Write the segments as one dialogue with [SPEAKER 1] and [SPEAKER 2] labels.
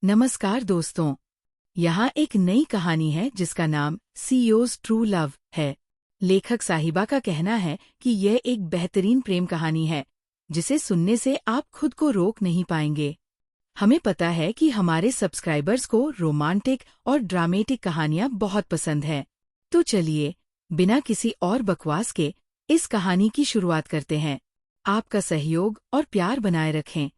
[SPEAKER 1] नमस्कार दोस्तों, यहाँ एक नई कहानी है जिसका नाम सीईओज़ ट्रू लव है। लेखक साहिबा का कहना है कि यह एक बेहतरीन प्रेम कहानी है जिसे सुनने से आप खुद को रोक नहीं पाएंगे। हमें पता है कि हमारे सब्सक्राइबर्स को रोमांटिक और ड्रामेटिक कहानियाँ बहुत पसंद हैं। तो चलिए, बिना किसी और बकवास के इस कहानी की शुरुआत करते हैं। आपका सहयोग और प्यार बनाए रखें।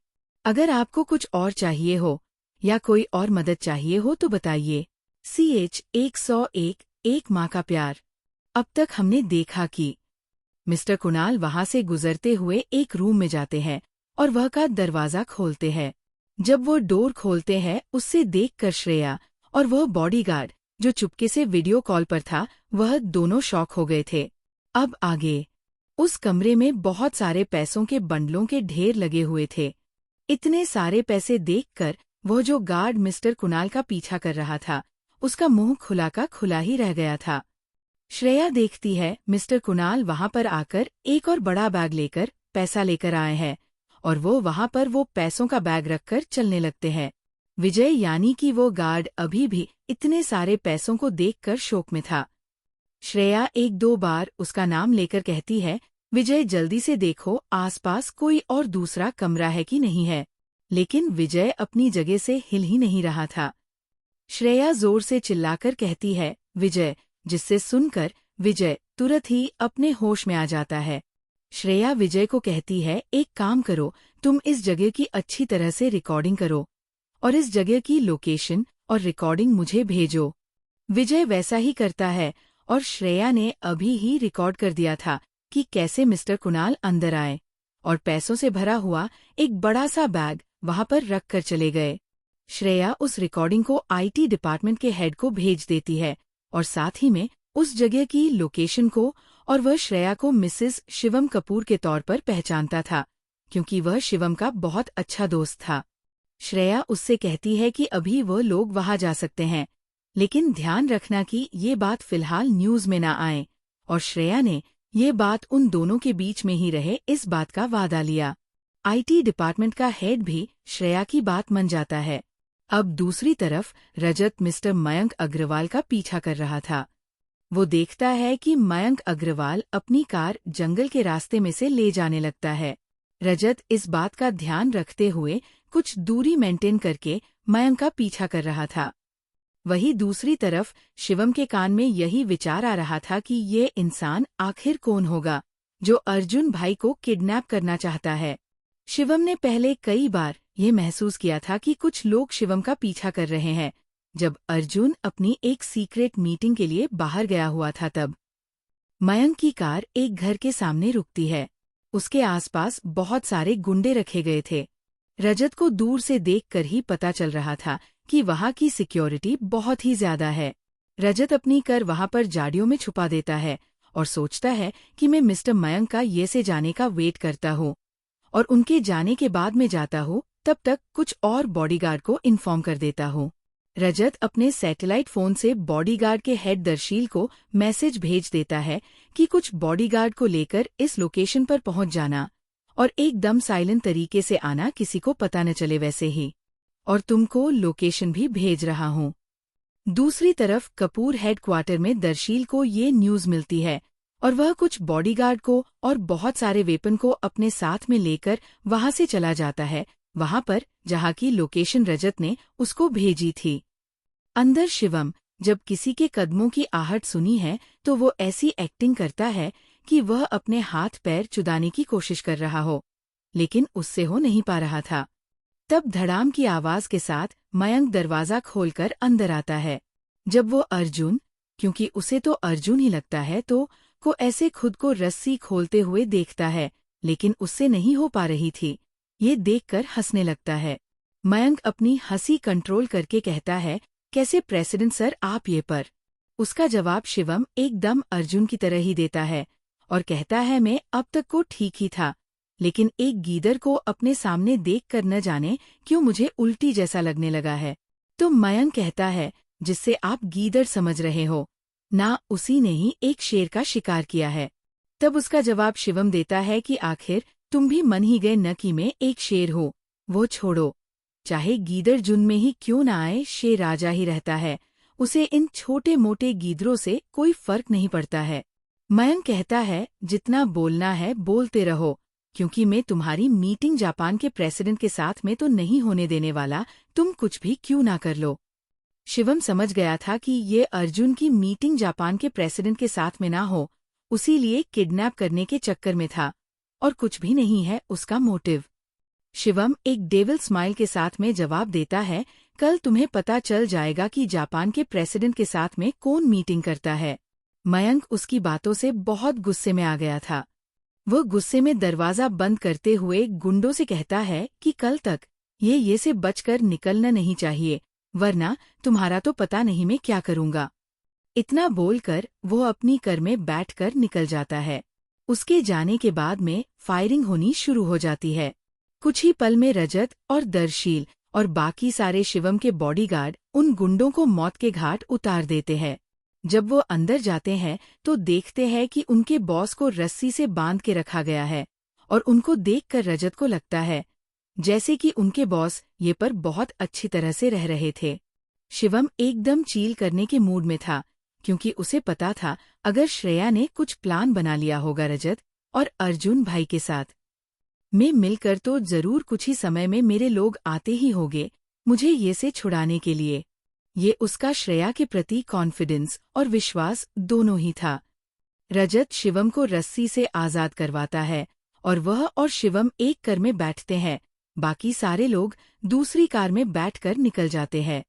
[SPEAKER 1] अगर आपको कुछ और चाहिए हो या कोई और मदद चाहिए हो तो बताइए। CH-101 एक माँ का प्यार। अब तक हमने देखा कि मिस्टर कुणाल वहां से गुजरते हुए एक रूम में जाते हैं और वह का दरवाजा खोलते हैं। जब वो डोर खोलते हैं उससे देखकर श्रेया और वह बॉडीगार्ड जो चुपके से वीडियो कॉल पर था, वह दोनों शॉक हो गए थे। अब आगे, उस कमरे में बहुत सारे पैसों के बंडलों के ढेर लगे हुए थे। इतने सारे पैसे देखकर वह जो गार्ड मिस्टर कुणाल का पीछा कर रहा था, उसका मुंह खुला का खुला ही रह गया था। श्रेया देखती है मिस्टर कुणाल वहां पर आकर एक और बड़ा बैग लेकर पैसा लेकर आए हैं और वो वहां पर वो पैसों का बैग रखकर चलने लगते हैं। विजय यानी कि वो गार्ड अभी भी इतने सारे पैसों को देखकर शोक में था। श्रेया एक दो बार उसका नाम लेकर कहती है, विजय जल्दी से देखो आसपास कोई और दूसरा कमरा है कि नहीं है। लेकिन विजय अपनी जगह से हिल ही नहीं रहा था। श्रेया जोर से चिल्लाकर कहती है, विजय, जिससे सुनकर विजय तुरंत ही अपने होश में आ जाता है। श्रेया विजय को कहती है, एक काम करो, तुम इस जगह की अच्छी तरह से रिकॉर्डिंग करो और इस जगह की लोकेशन और रिकॉर्डिंग मुझे भेजो। विजय वैसा ही करता है और श्रेया ने अभी ही रिकॉर्ड कर दिया था कि कैसे मिस्टर कुणाल अंदर आए और पैसों से भरा हुआ एक बड़ा सा बैग वहां पर रख कर चले गए। श्रेया उस रिकॉर्डिंग को IT डिपार्टमेंट के हेड को भेज देती है और साथ ही में उस जगह की लोकेशन को, और वह श्रेया को मिसेस शिवम कपूर के तौर पर पहचानता था क्योंकि वह शिवम का बहुत अच्छा दोस्त था। श्रेया उससे कहती है कि अभी वह लोग वहां जा सकते हैं, लेकिन ध्यान रखना कि ये बात फिलहाल न्यूज में ना आए। और श्रेया ने ये बात उन दोनों के बीच में ही रहे, इस बात का वादा लिया। IT डिपार्टमेंट का हेड भी श्रेया की बात मान जाता है। अब दूसरी तरफ रजत मिस्टर मयंक अग्रवाल का पीछा कर रहा था। वो देखता है कि मयंक अग्रवाल अपनी कार जंगल के रास्ते में से ले जाने लगता है। रजत इस बात का ध्यान रखते हुए कुछ दूरी मेंटेन करके मयंक का पीछा कर रहा था। वहीं दूसरी तरफ शिवम के कान में यही विचार आ रहा था कि ये इंसान आखिर कौन होगा जो अर्जुन भाई को किडनैप करना चाहता है। शिवम ने पहले कई बार ये महसूस किया था कि कुछ लोग शिवम का पीछा कर रहे हैं। जब अर्जुन अपनी एक सीक्रेट मीटिंग के लिए बाहर गया हुआ था तब मयंक की कार एक घर के सामने रुकती है। उसके आसपास बहुत सारे गुंडे रखे गए थे। रजत को दूर से देखकर ही पता चल रहा था कि वहां की सिक्योरिटी बहुत ही ज्यादा है। रजत अपनी कार वहां पर झाड़ियों में छुपा देता है और सोचता है कि मैं मिस्टर मयंक का ये से जाने का वेट करता हूँ और उनके जाने के बाद में जाता हूँ, तब तक कुछ और बॉडीगार्ड को इन्फॉर्म कर देता हूँ। रजत अपने सैटेलाइट फोन से बॉडीगार्ड के हेड दर्शील को मैसेज भेज देता है कि कुछ बॉडीगार्ड को लेकर इस लोकेशन पर पहुंच जाना और एकदम साइलेंट तरीके से आना, किसी को पता न चले वैसे ही, और तुमको लोकेशन भी भेज रहा हूँ। दूसरी तरफ कपूर हेडक्वार्टर में दर्शील को ये न्यूज मिलती है और वह कुछ बॉडीगार्ड को और बहुत सारे वेपन को अपने साथ में लेकर वहां से चला जाता है, वहां पर जहां की लोकेशन रजत ने उसको भेजी थी। अंदर शिवम जब किसी के कदमों की आहट सुनी है तो वो ऐसी एक्टिंग करता है कि वह अपने हाथ पैर चुदाने की कोशिश कर रहा हो, लेकिन उससे हो नहीं पा रहा था। तब धड़ाम की आवाज के साथ मयंक दरवाजा खोलकर अंदर आता है। जब वो अर्जुन, क्योंकि उसे तो अर्जुन ही लगता है, तो को ऐसे खुद को रस्सी खोलते हुए देखता है, लेकिन उससे नहीं हो पा रही थी। ये देखकर हंसने लगता है। मयंक अपनी हंसी कंट्रोल करके कहता है, कैसे प्रेसिडेंट सर आप ये पर? उसका जवाब शिवम एकदम अर्जुन की तरह ही देता है और कहता है, मैं अब तक को ठीक ही था, लेकिन एक गीदड़ को अपने सामने देखकर न जाने क्यों मुझे उल्टी जैसा लगने लगा है। तो मयंक कहता है, जिससे आप गीदड़ समझ रहे हो ना, उसी ने ही एक शेर का शिकार किया है। तब उसका जवाब शिवम देता है कि आखिर तुम भी मन ही गए न कि मैं एक शेर हो, वो छोड़ो। चाहे गीदड़ झुंड में ही क्यों ना आए, शेर राजा ही रहता है। उसे इन छोटे मोटे गीदड़ों से कोई फर्क नहीं पड़ता है। मयंक कहता है, जितना बोलना है बोलते रहो, क्योंकि मैं तुम्हारी मीटिंग जापान के प्रेसिडेंट के साथ में तो नहीं होने देने वाला, तुम कुछ भी क्यों ना कर लो। शिवम समझ गया था कि ये अर्जुन की मीटिंग जापान के प्रेसिडेंट के साथ में ना हो, उसी लिए किडनैप करने के चक्कर में था, और कुछ भी नहीं है उसका मोटिव। शिवम एक डेविल स्माइल के साथ में जवाब देता है, कल तुम्हें पता चल जाएगा कि जापान के प्रेसिडेंट के साथ में कौन मीटिंग करता है। मयंक उसकी बातों से बहुत गुस्से में आ गया था। वो गुस्से में दरवाजा बंद करते हुए गुंडों से कहता है कि कल तक ये से बचकर निकलना नहीं चाहिए, वरना तुम्हारा तो पता नहीं मैं क्या करूंगा। इतना बोलकर वो अपनी कार में बैठकर निकल जाता है। उसके जाने के बाद में फायरिंग होनी शुरू हो जाती है। कुछ ही पल में रजत और दर्शील और बाकी सारे शिवम के बॉडीगार्ड उन गुंडों को मौत के घाट उतार देते हैं। जब वो अंदर जाते हैं तो देखते हैं कि उनके बॉस को रस्सी से बांध के रखा गया है, और उनको देखकर रजत को लगता है जैसे कि उनके बॉस ये पर बहुत अच्छी तरह से रह रहे थे। शिवम एकदम चील करने के मूड में था, क्योंकि उसे पता था अगर श्रेया ने कुछ प्लान बना लिया होगा रजत और अर्जुन भाई के साथ में मिलकर, तो जरूर कुछ ही समय में मेरे लोग आते ही होंगे मुझे ये से छुड़ाने के लिए। ये उसका श्रेया के प्रति कॉन्फिडेंस और विश्वास दोनों ही था। रजत शिवम को रस्सी से आजाद करवाता है और वह और शिवम एक कार में बैठते हैं। बाकी सारे लोग दूसरी कार में बैठकर निकल जाते हैं।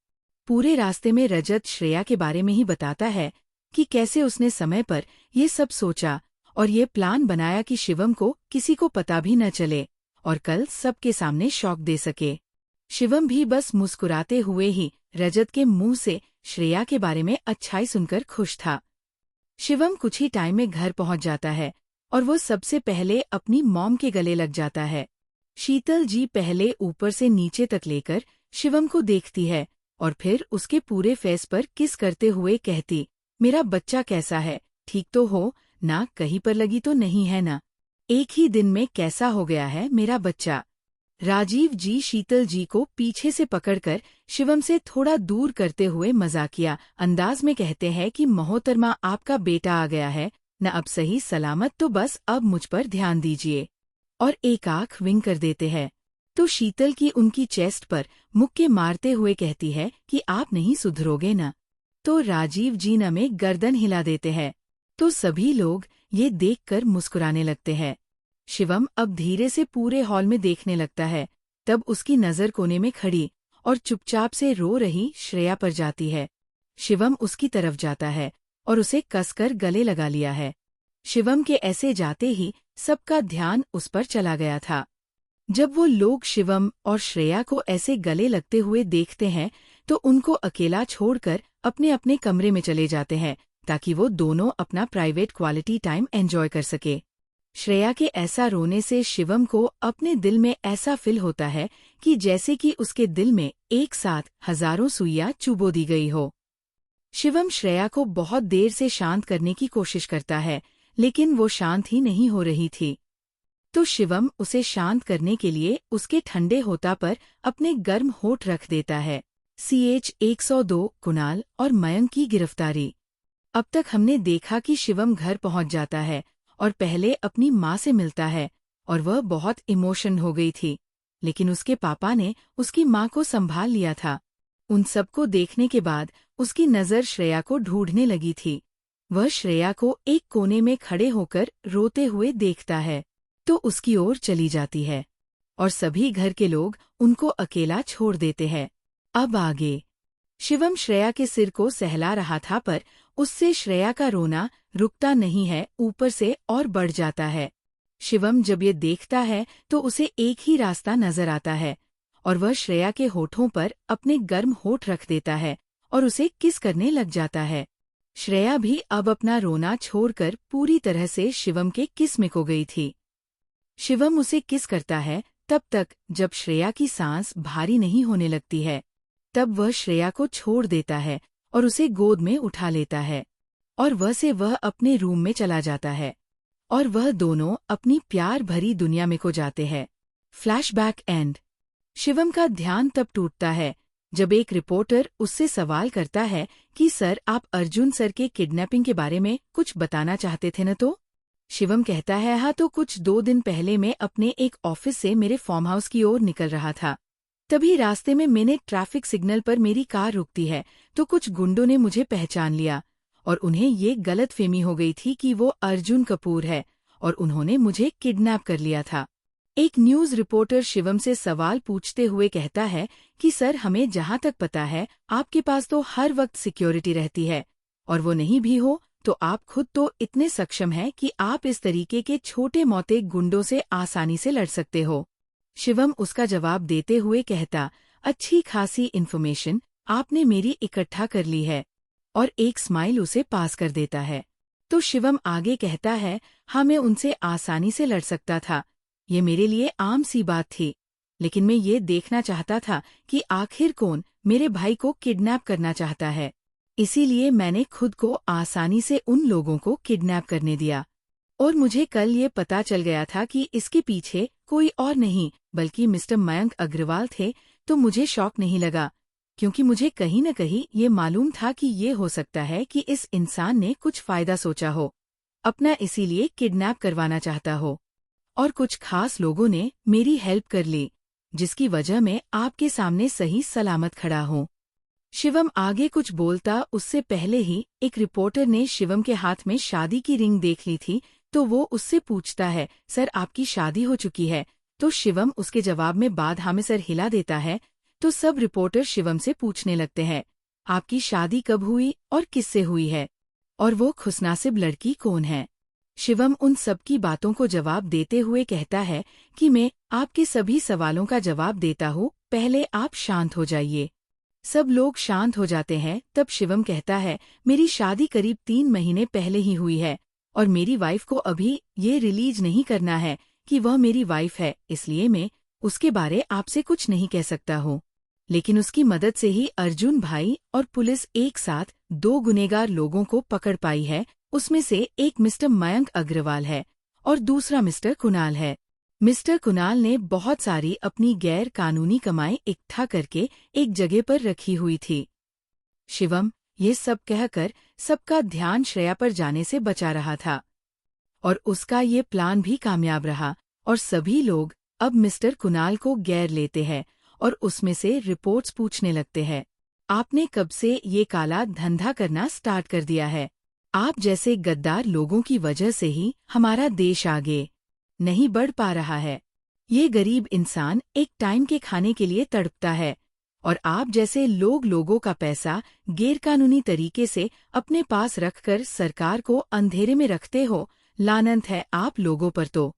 [SPEAKER 1] पूरे रास्ते में रजत श्रेया के बारे में ही बताता है कि कैसे उसने समय पर ये सब सोचा और ये प्लान बनाया कि शिवम को किसी को पता भी न चले और कल सबके सामने शॉक दे सके। शिवम भी बस मुस्कुराते हुए ही रजत के मुंह से श्रेया के बारे में अच्छाई सुनकर खुश था। शिवम कुछ ही टाइम में घर पहुंच जाता है और वो सबसे पहले अपनी मॉम के गले लग जाता है। शीतल जी पहले ऊपर से नीचे तक लेकर शिवम को देखती है और फिर उसके पूरे फेस पर किस करते हुए कहती, मेरा बच्चा कैसा है, ठीक तो हो ना, कहीं पर लगी तो नहीं है ना, एक ही दिन में कैसा हो गया है मेरा बच्चा। राजीव जी शीतल जी को पीछे से पकड़कर शिवम से थोड़ा दूर करते हुए मजाकिया अंदाज में कहते हैं कि मोहतरमा आपका बेटा आ गया है न, अब सही सलामत, तो बस अब मुझ पर ध्यान दीजिए, और एक आंख विंग कर देते हैं। तो शीतल की उनकी चेस्ट पर मुक्के मारते हुए कहती है कि आप नहीं सुधरोगे न। तो राजीव जी न में गर्दन हिला देते हैं। तो सभी लोग ये देखकर मुस्कुराने लगते हैं। शिवम अब धीरे से पूरे हॉल में देखने लगता है। तब उसकी नज़र कोने में खड़ी और चुपचाप से रो रही श्रेया पर जाती है। शिवम उसकी तरफ जाता है और उसे कसकर गले लगा लिया है। शिवम के ऐसे जाते ही सबका ध्यान उस पर चला गया था। जब वो लोग शिवम और श्रेया को ऐसे गले लगते हुए देखते हैं तो उनको अकेला छोड़कर अपने अपने कमरे में चले जाते हैं, ताकि वो दोनों अपना प्राइवेट क्वालिटी टाइम एंजॉय कर सके। श्रेया के ऐसा रोने से शिवम को अपने दिल में ऐसा फील होता है कि जैसे कि उसके दिल में एक साथ हजारों सुइयां चुबो दी गई हो। शिवम श्रेया को बहुत देर से शांत करने की कोशिश करता है, लेकिन वो शांत ही नहीं हो रही थी। तो शिवम उसे शांत करने के लिए उसके ठंडे होठों पर अपने गर्म होठ रख देता है। CH 102 कुणाल और मयंक की गिरफ्तारी। अब तक हमने देखा कि शिवम घर पहुंच जाता है और पहले अपनी माँ से मिलता है और वह बहुत इमोशन हो गई थी, लेकिन उसके पापा ने उसकी माँ को संभाल लिया था। उन सबको देखने के बाद उसकी नज़र श्रेया को ढूंढने लगी थी। वह श्रेया को एक कोने में खड़े होकर रोते हुए देखता है तो उसकी ओर चली जाती है और सभी घर के लोग उनको अकेला छोड़ देते हैं। अब आगे शिवम श्रेया के सिर को सहला रहा था, पर उससे श्रेया का रोना रुकता नहीं है, ऊपर से और बढ़ जाता है। शिवम जब ये देखता है तो उसे एक ही रास्ता नजर आता है और वह श्रेया के होठों पर अपने गर्म होठ रख देता है और उसे किस करने लग जाता है। श्रेया भी अब अपना रोना छोड़कर पूरी तरह से शिवम के किस में खो गई थी। शिवम उसे किस करता है तब तक जब श्रेया की सांस भारी नहीं होने लगती है। तब वह श्रेया को छोड़ देता है और उसे गोद में उठा लेता है और वह अपने रूम में चला जाता है और वह दोनों अपनी प्यार भरी दुनिया में खो जाते हैं। Flashback and. शिवम का ध्यान तब टूटता है जब एक रिपोर्टर उससे सवाल करता है कि सर, आप अर्जुन सर के किडनैपिंग के बारे में कुछ बताना चाहते थे न? तो शिवम कहता है, हाँ, तो कुछ 2 दिन पहले मैं अपने एक ऑफिस से मेरे फार्म हाउस की ओर निकल रहा था। तभी रास्ते में मैंने ट्रैफिक सिग्नल पर मेरी कार रुकती है तो कुछ गुंडों ने मुझे पहचान लिया और उन्हें ये गलतफहमी हो गई थी कि वो अर्जुन कपूर है और उन्होंने मुझे किडनैप कर लिया था। एक न्यूज़ रिपोर्टर शिवम से सवाल पूछते हुए कहता है कि सर, हमें जहाँ तक पता है आपके पास तो हर वक्त सिक्योरिटी रहती है, और वो नहीं भी हो तो आप खुद तो इतने सक्षम हैं कि आप इस तरीके के छोटे मोटे गुंडों से आसानी से लड़ सकते हो। शिवम उसका जवाब देते हुए कहता, अच्छी खासी इन्फॉर्मेशन आपने मेरी इकट्ठा कर ली है, और एक स्माइल उसे पास कर देता है। तो शिवम आगे कहता है, हाँ, मैं उनसे आसानी से लड़ सकता था, ये मेरे लिए आम सी बात थी, लेकिन मैं ये देखना चाहता था कि आखिर कौन मेरे भाई को किडनैप करना चाहता है। इसीलिए मैंने खुद को आसानी से उन लोगों को किडनैप करने दिया, और मुझे कल ये पता चल गया था कि इसके पीछे कोई और नहीं बल्कि मिस्टर मयंक अग्रवाल थे। तो मुझे शौक नहीं लगा, क्योंकि मुझे कहीं न कहीं ये मालूम था कि ये हो सकता है कि इस इंसान ने कुछ फायदा सोचा हो, अपना इसीलिए किडनैप करवाना चाहता हो, और कुछ खास लोगों ने मेरी हेल्प कर ली, जिसकी वजह मैं आपके सामने सही सलामत खड़ा हूँ। शिवम आगे कुछ बोलता उससे पहले ही एक रिपोर्टर ने शिवम के हाथ में शादी की रिंग देख ली थी, तो वो उससे पूछता है, सर, आपकी शादी हो चुकी है? तो शिवम उसके जवाब में बाधा में सर हिला देता है। तो सब रिपोर्टर शिवम से पूछने लगते हैं, आपकी शादी कब हुई और किससे हुई है, और वो खुशनसीब लड़की कौन है? शिवम उन सबकी बातों को जवाब देते हुए कहता है कि मैं आपके सभी सवालों का जवाब देता हूँ, पहले आप शांत हो जाइए। सब लोग शांत हो जाते हैं। तब शिवम कहता है, मेरी शादी करीब 3 महीने पहले ही हुई है, और मेरी वाइफ को अभी ये रिलीज नहीं करना है कि वह मेरी वाइफ है, इसलिए मैं उसके बारे आपसे कुछ नहीं कह सकता हूँ। लेकिन उसकी मदद से ही अर्जुन भाई और पुलिस एक साथ 2 गुनहगार लोगों को पकड़ पाई है। उसमें से एक मिस्टर मयंक अग्रवाल है और दूसरा मिस्टर कुणाल है। मिस्टर कुणाल ने बहुत सारी अपनी गैर कानूनी कमाई इकट्ठा करके एक जगह पर रखी हुई थी। शिवम ये सब कहकर सबका ध्यान श्रेया पर जाने से बचा रहा था, और उसका ये प्लान भी कामयाब रहा, और सभी लोग अब मिस्टर कुणाल को गैर लेते हैं और उसमें से रिपोर्ट्स पूछने लगते हैं, आपने कब से ये काला धंधा करना स्टार्ट कर दिया है? आप जैसे गद्दार लोगों की वजह से ही हमारा देश आगे नहीं बढ़ पा रहा है। ये गरीब इंसान एक टाइम के खाने के लिए तड़पता है, और आप जैसे लोग लोगों का पैसा गैरकानूनी तरीके से अपने पास रखकर सरकार को अंधेरे में रखते हो। लानत है आप लोगों पर। तो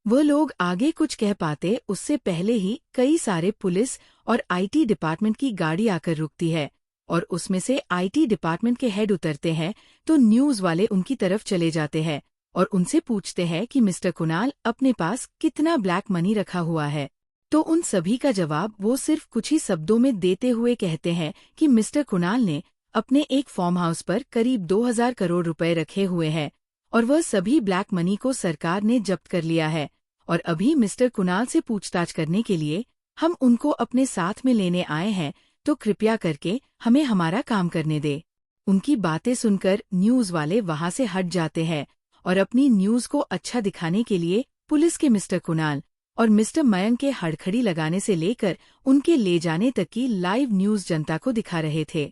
[SPEAKER 1] वो लोग आगे कुछ कह पाते उससे पहले ही कई सारे पुलिस और आईटी डिपार्टमेंट की गाड़ी आकर रुकती है, और उसमें से आईटी डिपार्टमेंट के हेड उतरते हैं। तो न्यूज़ वाले उनकी तरफ चले जाते हैं और उनसे पूछते हैं कि मिस्टर कुणाल अपने पास कितना ब्लैक मनी रखा हुआ है। तो उन सभी का जवाब वो सिर्फ कुछ ही शब्दों में देते हुए कहते हैं कि मिस्टर कुणाल ने अपने एक फार्म हाउस पर करीब 2000 करोड़ रुपए रखे हुए हैं, और वह सभी ब्लैक मनी को सरकार ने जब्त कर लिया है, और अभी मिस्टर कुणाल से पूछताछ करने के लिए हम उनको अपने साथ में लेने आए हैं, तो कृपया करके हमें हमारा काम करने दे। उनकी बातें सुनकर न्यूज़ वाले वहां से हट जाते हैं, और अपनी न्यूज़ को अच्छा दिखाने के लिए पुलिस के मिस्टर कुणाल और मिस्टर मयंक के हड़खड़ी लगाने से लेकर उनके ले जाने तक की लाइव न्यूज़ जनता को दिखा रहे थे।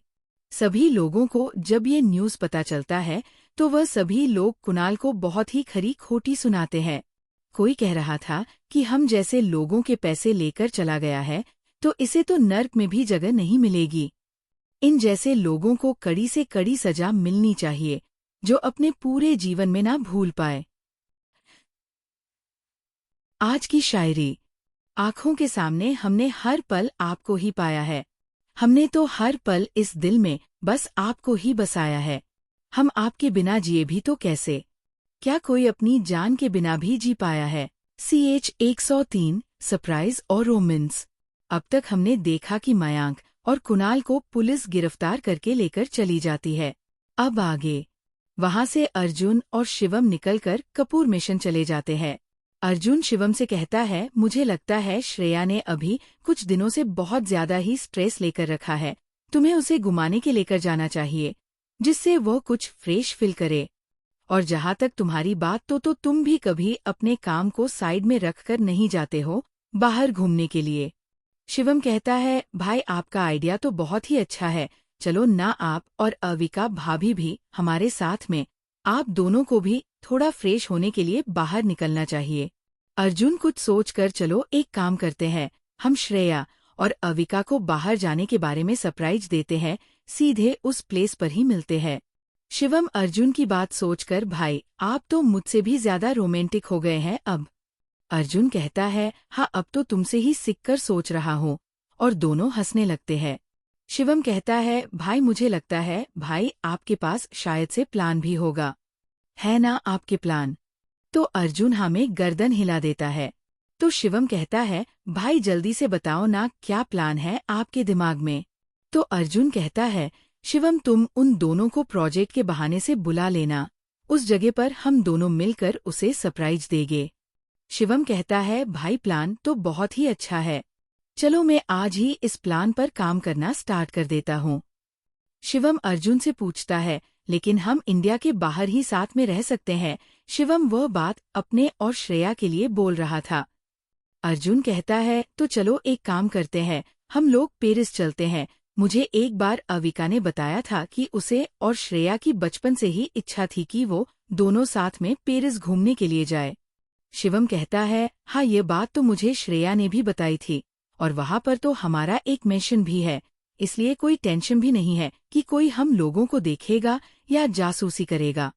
[SPEAKER 1] सभी लोगों को जब ये न्यूज़ पता चलता है तो वह सभी लोग कुणाल को बहुत ही खरी खोटी सुनाते हैं। कोई कह रहा था कि हम जैसे लोगों के पैसे लेकर चला गया है तो इसे तो नर्क में भी जगह नहीं मिलेगी। इन जैसे लोगों को कड़ी से कड़ी सजा मिलनी चाहिए, जो अपने पूरे जीवन में ना भूल पाए। आज की शायरी। आँखों के सामने हमने हर पल आपको ही पाया है, हमने तो हर पल इस दिल में बस आपको ही बसाया है। हम आपके बिना जिए भी तो कैसे, क्या कोई अपनी जान के बिना भी जी पाया है। CH 103 सरप्राइज और रोमांस। अब तक हमने देखा कि मयंक और कुणाल को पुलिस गिरफ्तार करके लेकर चली जाती है। अब आगे वहां से अर्जुन और शिवम निकलकर कपूर मिशन चले जाते हैं। अर्जुन शिवम से कहता है, मुझे लगता है श्रेया ने अभी कुछ दिनों से बहुत ज्यादा ही स्ट्रेस लेकर रखा है। तुम्हें उसे घुमाने के लेकर जाना चाहिए, जिससे वह कुछ फ्रेश फील करे। और जहाँ तक तुम्हारी बात तो तुम भी कभी अपने काम को साइड में रखकर नहीं जाते हो बाहर घूमने के लिए। शिवम कहता है, भाई आपका आइडिया तो बहुत ही अच्छा है, चलो ना आप और अविका भाभी भी हमारे साथ में। आप दोनों को भी थोड़ा फ्रेश होने के लिए बाहर निकलना चाहिए। अर्जुन कुछ सोचकर, चलो एक काम करते हैं, हम श्रेया और अविका को बाहर जाने के बारे में सरप्राइज देते हैं, सीधे उस प्लेस पर ही मिलते हैं। शिवम अर्जुन की बात सोचकर, भाई आप तो मुझसे भी ज्यादा रोमांटिक हो गए हैं अब। अर्जुन कहता है, हाँ अब तो तुमसे ही सीखकर सोच रहा हूँ। और दोनों हंसने लगते हैं। शिवम कहता है, भाई मुझे लगता है भाई आपके पास शायद से प्लान भी होगा, है ना आपके प्लान? तो अर्जुन हमें गर्दन हिला देता है। तो शिवम कहता है, भाई जल्दी से बताओ ना क्या प्लान है आपके दिमाग में? तो अर्जुन कहता है, शिवम तुम उन दोनों को प्रोजेक्ट के बहाने से बुला लेना, उस जगह पर हम दोनों मिलकर उसे सरप्राइज देंगे। शिवम कहता है, भाई प्लान तो बहुत ही अच्छा है, चलो मैं आज ही इस प्लान पर काम करना स्टार्ट कर देता हूँ। शिवम अर्जुन से पूछता है, लेकिन हम इंडिया के बाहर ही साथ में रह सकते हैं? शिवम वह बात अपने और श्रेया के लिए बोल रहा था। अर्जुन कहता है, तो चलो एक काम करते हैं, हम लोग पेरिस चलते हैं। मुझे एक बार अविका ने बताया था कि उसे और श्रेया की बचपन से ही इच्छा थी कि वो दोनों साथ में पेरिस घूमने के लिए जाए। शिवम कहता है, हाँ ये बात तो मुझे श्रेया ने भी बताई थी, और वहाँ पर तो हमारा एक मिशन भी है, इसलिए कोई टेंशन भी नहीं है कि कोई हम लोगों को देखेगा या जासूसी करेगा।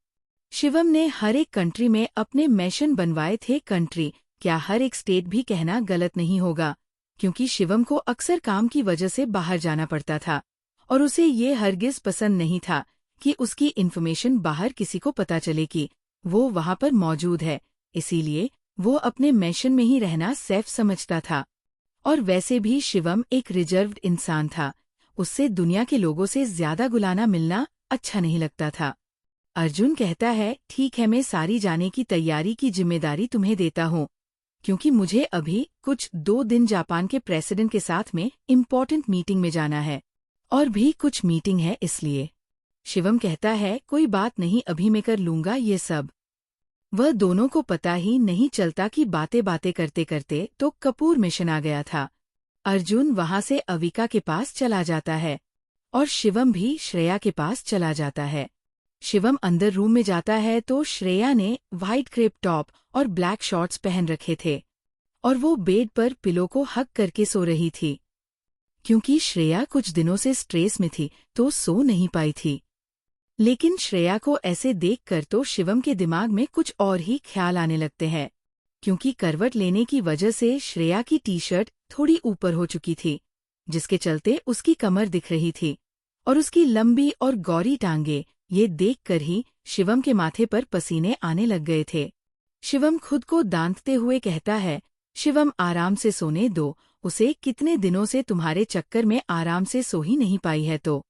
[SPEAKER 1] शिवम ने हर एक कंट्री में अपने मिशन बनवाए थे। कंट्री क्या, हर एक स्टेट भी कहना गलत नहीं होगा, क्योंकि शिवम को अक्सर काम की वजह से बाहर जाना पड़ता था और उसे ये हरगिज पसंद नहीं था कि उसकी इन्फॉर्मेशन बाहर किसी को पता चले कि वो वहाँ पर मौजूद है। इसीलिए वो अपने मिशन में ही रहना सेफ समझता था। और वैसे भी शिवम एक रिजर्व्ड इंसान था, उससे दुनिया के लोगों से ज्यादा गुलाना मिलना अच्छा नहीं लगता था। अर्जुन कहता है, ठीक है मैं सारी जाने की तैयारी की जिम्मेदारी तुम्हें देता हूँ, क्योंकि मुझे अभी कुछ 2 दिन जापान के प्रेसिडेंट के साथ में इम्पोर्टेंट मीटिंग में जाना है, और भी कुछ मीटिंग है इसलिए। शिवम कहता है, कोई बात नहीं, अभी मैं कर लूंगा ये सब। वह दोनों को पता ही नहीं चलता कि बातें बातें करते करते तो कपूर मिशन आ गया था। अर्जुन वहां से अविका के पास चला जाता है और शिवम भी श्रेया के पास चला जाता है। शिवम अंदर रूम में जाता है तो श्रेया ने व्हाइट क्रेप टॉप और ब्लैक शॉर्ट्स पहन रखे थे और वो बेड पर पिलो को हक करके सो रही थी। क्योंकि श्रेया कुछ दिनों से स्ट्रेस में थी तो सो नहीं पाई थी। लेकिन श्रेया को ऐसे देखकर तो शिवम के दिमाग में कुछ और ही ख्याल आने लगते हैं, क्योंकि करवट लेने की वजह से श्रेया की टी शर्ट थोड़ी ऊपर हो चुकी थी, जिसके चलते उसकी कमर दिख रही थी और उसकी लंबी और गौरी टांगे। ये देखकर ही शिवम के माथे पर पसीने आने लग गए थे। शिवम खुद को दांतते हुए कहता है, शिवम आराम से सोने दो, उसे कितने दिनों से तुम्हारे चक्कर में आराम से सो ही नहीं पाई है तो।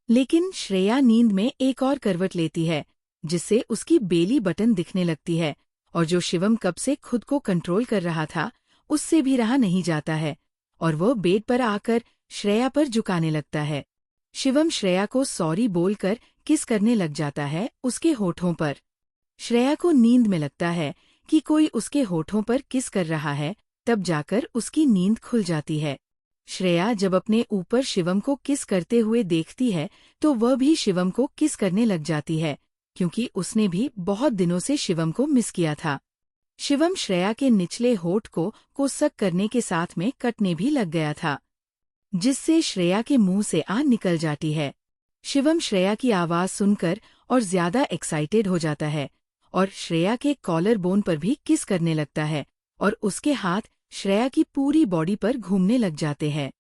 [SPEAKER 1] लेकिन श्रेया नींद में एक और करवट लेती है, जिससे उसकी बेली बटन दिखने लगती है, और जो शिवम कब से खुद को कंट्रोल कर रहा था उससे भी रहा नहीं जाता है, और वो बेड पर आकर श्रेया पर झुकाने लगता है। शिवम श्रेया को सॉरी बोलकर किस करने लग जाता है उसके होठों पर। श्रेया को नींद में लगता है कि कोई उसके होठों पर किस कर रहा है, तब जाकर उसकी नींद खुल जाती है। श्रेया जब अपने ऊपर शिवम को किस करते हुए देखती है तो वह भी शिवम को किस करने लग जाती है, क्योंकि उसने भी बहुत दिनों से शिवम को मिस किया था। शिवम श्रेया के निचले होठ को सक करने के साथ में कटने भी लग गया था, जिससे श्रेया के मुंह से आन निकल जाती है। शिवम श्रेया की आवाज सुनकर और ज्यादा एक्साइटेड हो जाता है और श्रेया के कॉलर बोन पर भी किस करने लगता है और उसके हाथ श्रेया की पूरी बॉडी पर घूमने लग जाते हैं।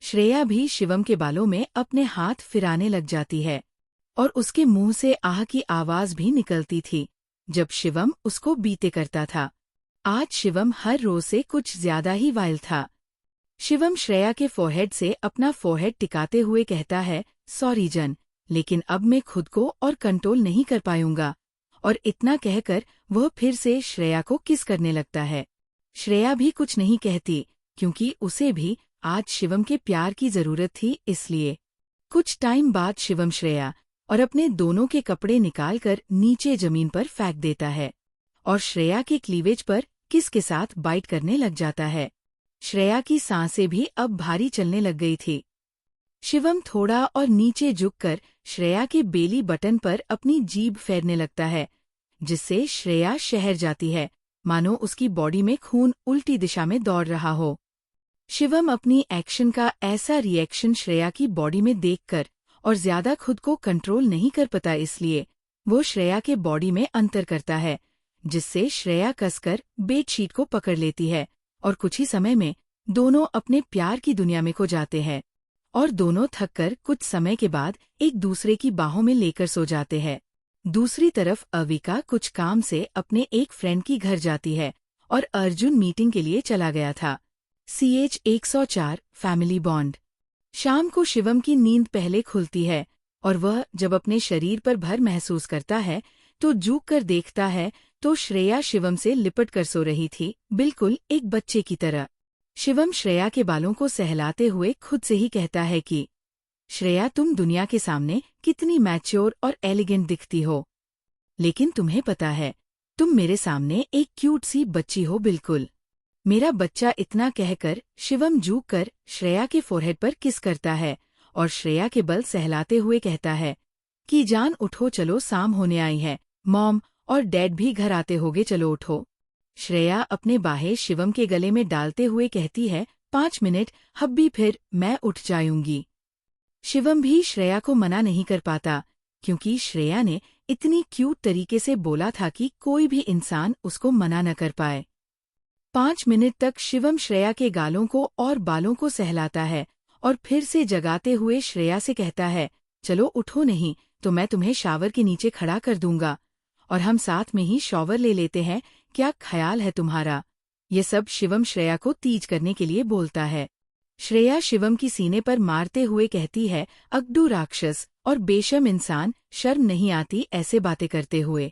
[SPEAKER 1] श्रेया भी शिवम के बालों में अपने हाथ फिराने लग जाती है और उसके मुंह से आह की आवाज भी निकलती थी जब शिवम उसको बीते करता था। आज शिवम हर रोज से कुछ ज्यादा ही वाइल्ड था। शिवम श्रेया के फोरहेड से अपना फोरहेड टिकाते हुए कहता है, सॉरी जन, लेकिन अब मैं खुद को और कंट्रोल नहीं कर पाऊंगा और इतना कहकर वह फिर से श्रेया को किस करने लगता है। श्रेया भी कुछ नहीं कहती, क्योंकि उसे भी आज शिवम के प्यार की जरूरत थी। इसलिए कुछ टाइम बाद शिवम श्रेया और अपने दोनों के कपड़े निकालकर नीचे जमीन पर फेंक देता है और श्रेया के क्लीवेज पर किस के साथ बाइट करने लग जाता है। श्रेया की सांसें भी अब भारी चलने लग गई थी। शिवम थोड़ा और नीचे झुककर श्रेया के बेली बटन पर अपनी जीभ फेरने लगता है, जिससे श्रेया शहर जाती है, मानो उसकी बॉडी में खून उल्टी दिशा में दौड़ रहा हो। शिवम अपनी एक्शन का ऐसा रिएक्शन श्रेया की बॉडी में देखकर और ज्यादा खुद को कंट्रोल नहीं कर पाता, इसलिए वो श्रेया के बॉडी में अंतर करता है, जिससे श्रेया कसकर बेडशीट को पकड़ लेती है और कुछ ही समय में दोनों अपने प्यार की दुनिया में खो जाते हैं और दोनों थककर कुछ समय के बाद एक दूसरे की बाहों में लेकर सो जाते हैं। दूसरी तरफ अविका कुछ काम से अपने एक फ्रेंड की घर जाती है और अर्जुन मीटिंग के लिए चला गया था। CH 104 family bond. शाम को शिवम की नींद पहले खुलती है और वह जब अपने शरीर पर भर महसूस करता है तो झुक कर देखता है तो श्रेया शिवम से लिपट कर सो रही थी, बिल्कुल एक बच्चे की तरह। शिवम श्रेया के बालों को सहलाते हुए खुद से ही कहता है कि श्रेया, तुम दुनिया के सामने कितनी मैच्योर और एलिगेंट दिखती हो, लेकिन तुम्हें पता है तुम मेरे सामने एक क्यूट सी बच्ची हो, बिल्कुल मेरा बच्चा। इतना कहकर शिवम झुक कर श्रेया के फोरहेड पर किस करता है और श्रेया के बल सहलाते हुए कहता है कि जान उठो, चलो शाम होने आई है, मॉम और डैड भी घर आते होगे, चलो उठो। श्रेया अपने बाहें शिवम के गले में डालते हुए कहती है 5 मिनट हब्बी, फिर मैं उठ जाऊंगी। शिवम भी श्रेया को मना नहीं कर पाता, क्योंकि श्रेया ने इतनी क्यूट तरीके से बोला था कि कोई भी इंसान उसको मना न कर पाए। 5 मिनट तक शिवम श्रेया के गालों को और बालों को सहलाता है और फिर से जगाते हुए श्रेया से कहता है चलो उठो, नहीं तो मैं तुम्हें शावर के नीचे खड़ा कर दूंगा और हम साथ में ही शॉवर ले लेते हैं, क्या ख्याल है तुम्हारा। ये सब शिवम श्रेया को तीज करने के लिए बोलता है। श्रेया शिवम की सीने पर मारते हुए कहती है अगडू राक्षस और बेशर्म इंसान, शर्म नहीं आती ऐसे बातें करते हुए।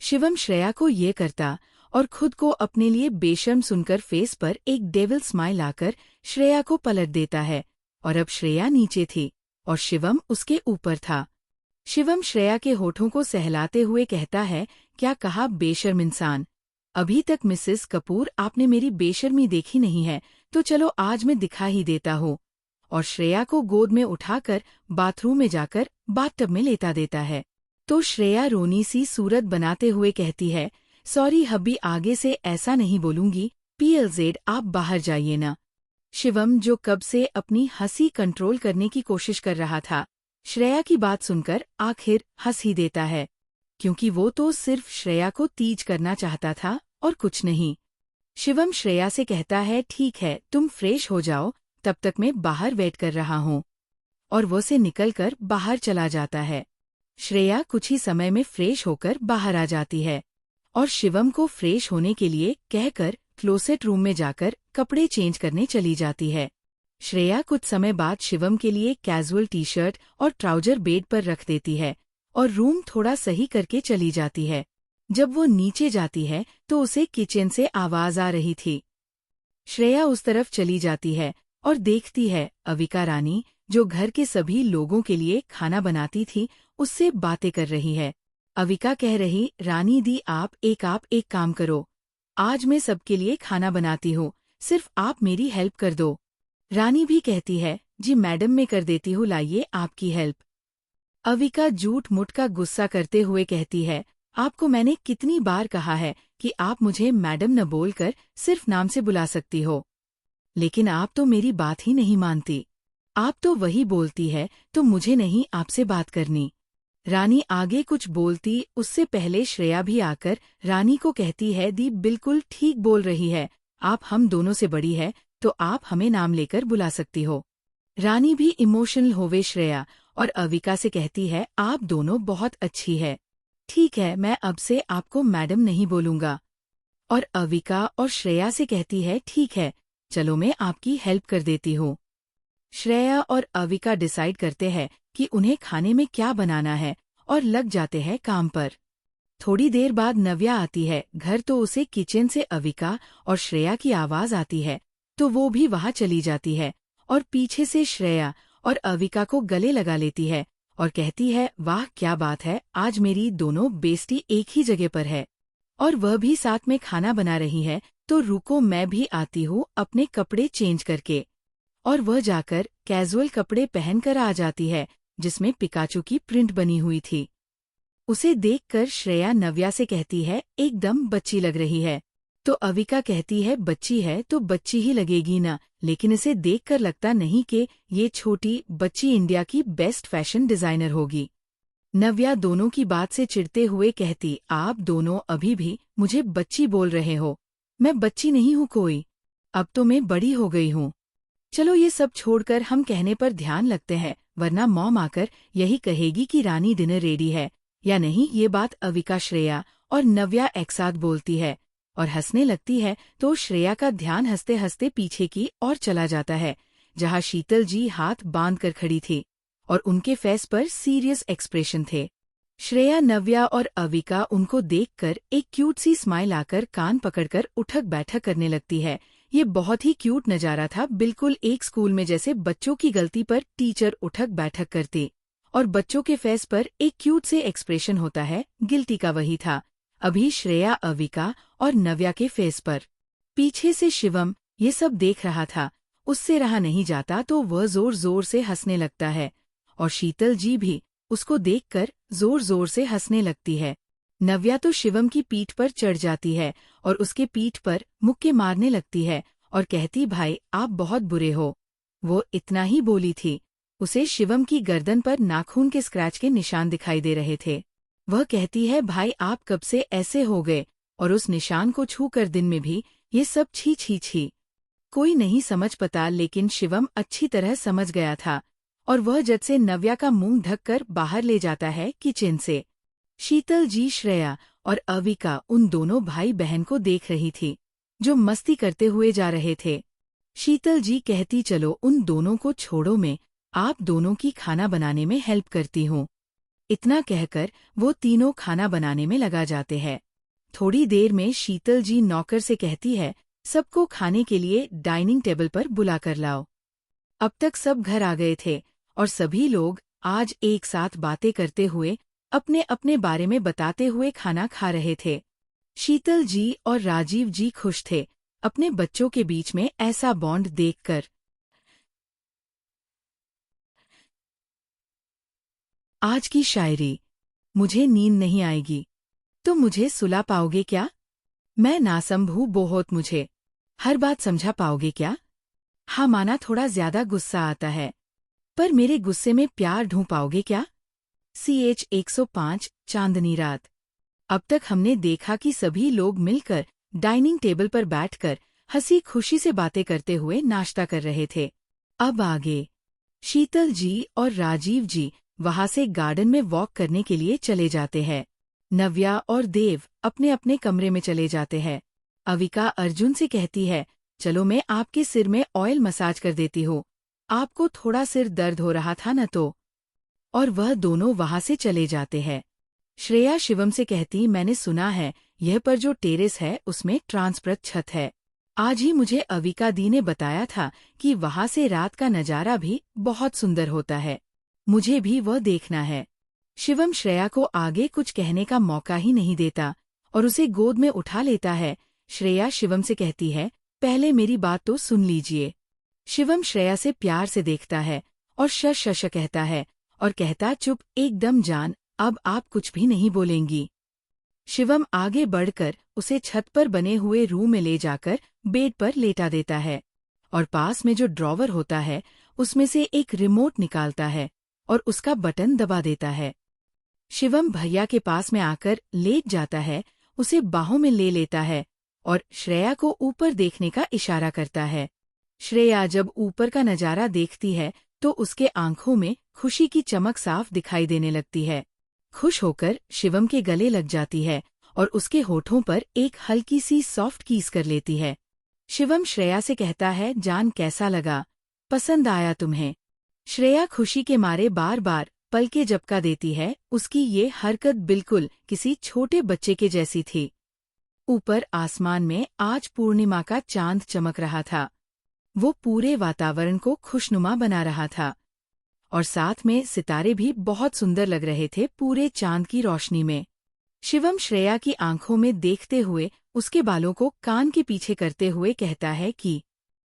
[SPEAKER 1] शिवम श्रेया को ये करता और खुद को अपने लिए बेशर्म सुनकर फेस पर एक डेविल स्माइल आकर श्रेया को पलट देता है और अब श्रेया नीचे थी और शिवम उसके ऊपर था। शिवम श्रेया के होठों को सहलाते हुए कहता है क्या कहा बेशर्म इंसान, अभी तक मिसेस कपूर आपने मेरी बेशर्मी देखी नहीं है, तो चलो आज मैं दिखा ही देता हूँ। और श्रेया को गोद में उठाकर बाथरूम में जाकर बाथटब में लेटा देता है। तो श्रेया रोनी सी सूरत बनाते हुए कहती है सॉरी हब्बी, आगे से ऐसा नहीं बोलूंगी, PLZ आप बाहर जाइए ना। शिवम जो कब से अपनी हंसी कंट्रोल करने की कोशिश कर रहा था, श्रेया की बात सुनकर आखिर हंस ही देता है, क्योंकि वो तो सिर्फ श्रेया को तीज करना चाहता था और कुछ नहीं। शिवम श्रेया से कहता है ठीक है, तुम फ्रेश हो जाओ, तब तक मैं बाहर वेट कर रहा हूँ, और वो से निकलकर बाहर चला जाता है। श्रेया कुछ ही समय में फ्रेश होकर बाहर आ जाती है और शिवम को फ्रेश होने के लिए कहकर क्लोसेट रूम में जाकर कपड़े चेंज करने चली जाती है। श्रेया कुछ समय बाद शिवम के लिए कैजुअल टी-शर्ट और ट्राउजर बेड पर रख देती है और रूम थोड़ा सही करके चली जाती है। जब वो नीचे जाती है तो उसे किचन से आवाज आ रही थी। श्रेया उस तरफ चली जाती है और देखती है अविका रानी, जो घर के सभी लोगों के लिए खाना बनाती थी, उससे बातें कर रही है। अविका कह रही रानी दी आप एक काम करो, आज मैं सबके लिए खाना बनाती हूँ, सिर्फ आप मेरी हेल्प कर दो। रानी भी कहती है जी मैडम मैं कर देती हूँ, लाइए आपकी हेल्प। अविका झूठ मूठ का गुस्सा करते हुए कहती है आपको मैंने कितनी बार कहा है कि आप मुझे मैडम न बोलकर सिर्फ नाम से बुला सकती हो, लेकिन आप तो मेरी बात ही नहीं मानती। आप तो वही बोलती है तो मुझे नहीं आपसे बात करनी। रानी आगे कुछ बोलती उससे पहले श्रेया भी आकर रानी को कहती है दी बिल्कुल ठीक बोल रही है, आप हम दोनों से बड़ी है तो आप हमें नाम लेकर बुला सकती हो। रानी भी इमोशनल होवे श्रेया और अविका से कहती है आप दोनों बहुत अच्छी है, ठीक है मैं अब से आपको मैडम नहीं बोलूंगा। और अविका और श्रेया से कहती है ठीक है चलो मैं आपकी हेल्प कर देती हूँ। श्रेया और अविका डिसाइड करते हैं कि उन्हें खाने में क्या बनाना है और लग जाते हैं काम पर। थोड़ी देर बाद नव्या आती है घर, तो उसे किचन से अविका और श्रेया की आवाज आती है, तो वो भी वहां चली जाती है और पीछे से श्रेया और अविका को गले लगा लेती है और कहती है, वाह क्या बात है, आज मेरी दोनों बेस्टी एक ही जगह पर है और वह भी साथ में खाना बना रही है, तो रुको मैं भी आती हूँ अपने कपड़े चेंज करके। और वह जाकर कैजुअल कपड़े पहनकर आ जाती है जिसमें पिकाचू की प्रिंट बनी हुई थी। उसे देखकर श्रेया नव्या से कहती है, एकदम बच्ची लग रही है। तो अविका कहती है, बच्ची है तो बच्ची ही लगेगी ना, लेकिन इसे देखकर लगता नहीं कि ये छोटी बच्ची इंडिया की बेस्ट फैशन डिजाइनर होगी। नव्या दोनों की बात से चिढ़ते हुए कहती, आप दोनों अभी भी मुझे बच्ची बोल रहे हो, मैं बच्ची नहीं हूँ कोई, अब तो मैं बड़ी हो गई हूँ। चलो ये सब छोड़कर हम कहने पर ध्यान लगते हैं, वरना मॉम आकर यही कहेगी कि रानी डिनर रेडी है या नहीं। ये बात अविका, श्रेया और नव्या एक साथ बोलती है और हंसने लगती है, तो श्रेया का ध्यान हंसते हंसते पीछे की ओर चला जाता है जहाँ शीतल जी हाथ बांध कर खड़ी थी और उनके फेस पर सीरियस एक्सप्रेशन थे। श्रेया, नव्या और अविका उनको देखकर एक क्यूट सी स्माइल आकर कान पकड़कर उठक बैठक करने लगती है। ये बहुत ही क्यूट नजारा था, बिल्कुल एक स्कूल में जैसे बच्चों की गलती पर टीचर उठक बैठक करती और बच्चों के फेस पर एक क्यूट से एक्सप्रेशन होता है, गिल्टी का वही था अभी श्रेया, अविका और नव्या के फेस पर। पीछे से शिवम ये सब देख रहा था, उससे रहा नहीं जाता तो वह जोर जोर से हंसने लगता है और शीतल जी भी उसको देखकर जोर जोर से हंसने लगती है। नव्या तो शिवम की पीठ पर चढ़ जाती है और उसके पीठ पर मुक्के मारने लगती है और कहती, भाई आप बहुत बुरे हो। वो इतना ही बोली थी, उसे शिवम की गर्दन पर नाखून के स्क्रैच के निशान दिखाई दे रहे थे। वह कहती है, भाई आप कब से ऐसे हो गए, और उस निशान को छू कर दिन में भी ये सब छी छी छी। कोई नहीं समझ पता, लेकिन शिवम अच्छी तरह समझ गया था और वह जट से नव्या का मुंह ढककर बाहर ले जाता है किचन से। शीतल जी, श्रेया और अविका उन दोनों भाई बहन को देख रही थी जो मस्ती करते हुए जा रहे थे। शीतल जी कहती, चलो उन दोनों को छोड़ो, मैं आप दोनों की खाना बनाने में हेल्प करती हूँ। इतना कहकर वो तीनों खाना बनाने में लगा जाते हैं। थोड़ी देर में शीतल जी नौकर से कहती है, सबको खाने के लिए डाइनिंग टेबल पर बुला कर लाओ। अब तक सब घर आ गए थे और सभी लोग आज एक साथ बातें करते हुए अपने अपने बारे में बताते हुए खाना खा रहे थे। शीतल जी और राजीव जी खुश थे अपने बच्चों के बीच में ऐसा बॉन्ड देखकर। आज की शायरी। मुझे नींद नहीं आएगी तो मुझे सुला पाओगे क्या? मैं नासंभू बहुत, मुझे हर बात समझा पाओगे क्या? हाँ माना थोड़ा ज्यादा गुस्सा आता है, पर मेरे गुस्से में प्यार ढूंढ पाओगे क्या? CH 105 चांदनी रात। अब तक हमने देखा कि सभी लोग मिलकर डाइनिंग टेबल पर बैठकर हंसी खुशी से बातें करते हुए नाश्ता कर रहे थे। अब आगे शीतल जी और राजीव जी वहां से गार्डन में वॉक करने के लिए चले जाते हैं। नव्या और देव अपने अपने कमरे में चले जाते हैं। अविका अर्जुन से कहती है, चलो मैं आपके सिर में ऑयल मसाज कर देती हूँ, आपको थोड़ा सिर दर्द हो रहा था न तो। और वह दोनों वहां से चले जाते हैं। श्रेया शिवम से कहती, मैंने सुना है यह पर जो टेरेस है उसमें ट्रांसपरत छत है। आज ही मुझे अविका दी ने बताया था कि वहां से रात का नजारा भी बहुत सुंदर होता है, मुझे भी वह देखना है। शिवम श्रेया को आगे कुछ कहने का मौका ही नहीं देता और उसे गोद में उठा लेता है। श्रेया शिवम से कहती है, पहले मेरी बात तो सुन लीजिए। शिवम श्रेया से प्यार से देखता है और शश शश कहता है और कहता, चुप एकदम जान, अब आप कुछ भी नहीं बोलेंगी। शिवम आगे बढ़कर उसे छत पर बने हुए रूम में ले जाकर बेड पर लेटा देता है और पास में जो ड्रॉवर होता है उसमें से एक रिमोट निकालता है और उसका बटन दबा देता है। शिवम भैया के पास में आकर लेट जाता है, उसे बाहों में ले लेता है और श्रेया को ऊपर देखने का इशारा करता है। श्रेया जब ऊपर का नजारा देखती है तो उसके आंखों में खुशी की चमक साफ दिखाई देने लगती है। खुश होकर शिवम के गले लग जाती है और उसके होठों पर एक हल्की सी सॉफ्ट कीस कर लेती है। शिवम श्रेया से कहता है, जान कैसा लगा, पसंद आया तुम्हें? श्रेया खुशी के मारे बार बार पलकें झपका देती है, उसकी ये हरकत बिल्कुल किसी छोटे बच्चे के जैसी थी। ऊपर आसमान में आज पूर्णिमा का चांद चमक रहा था। वो पूरे वातावरण को खुशनुमा बना रहा था और साथ में सितारे भी बहुत सुंदर लग रहे थे पूरे चांद की रोशनी में। शिवम श्रेया की आंखों में देखते हुए उसके बालों को कान के पीछे करते हुए कहता है कि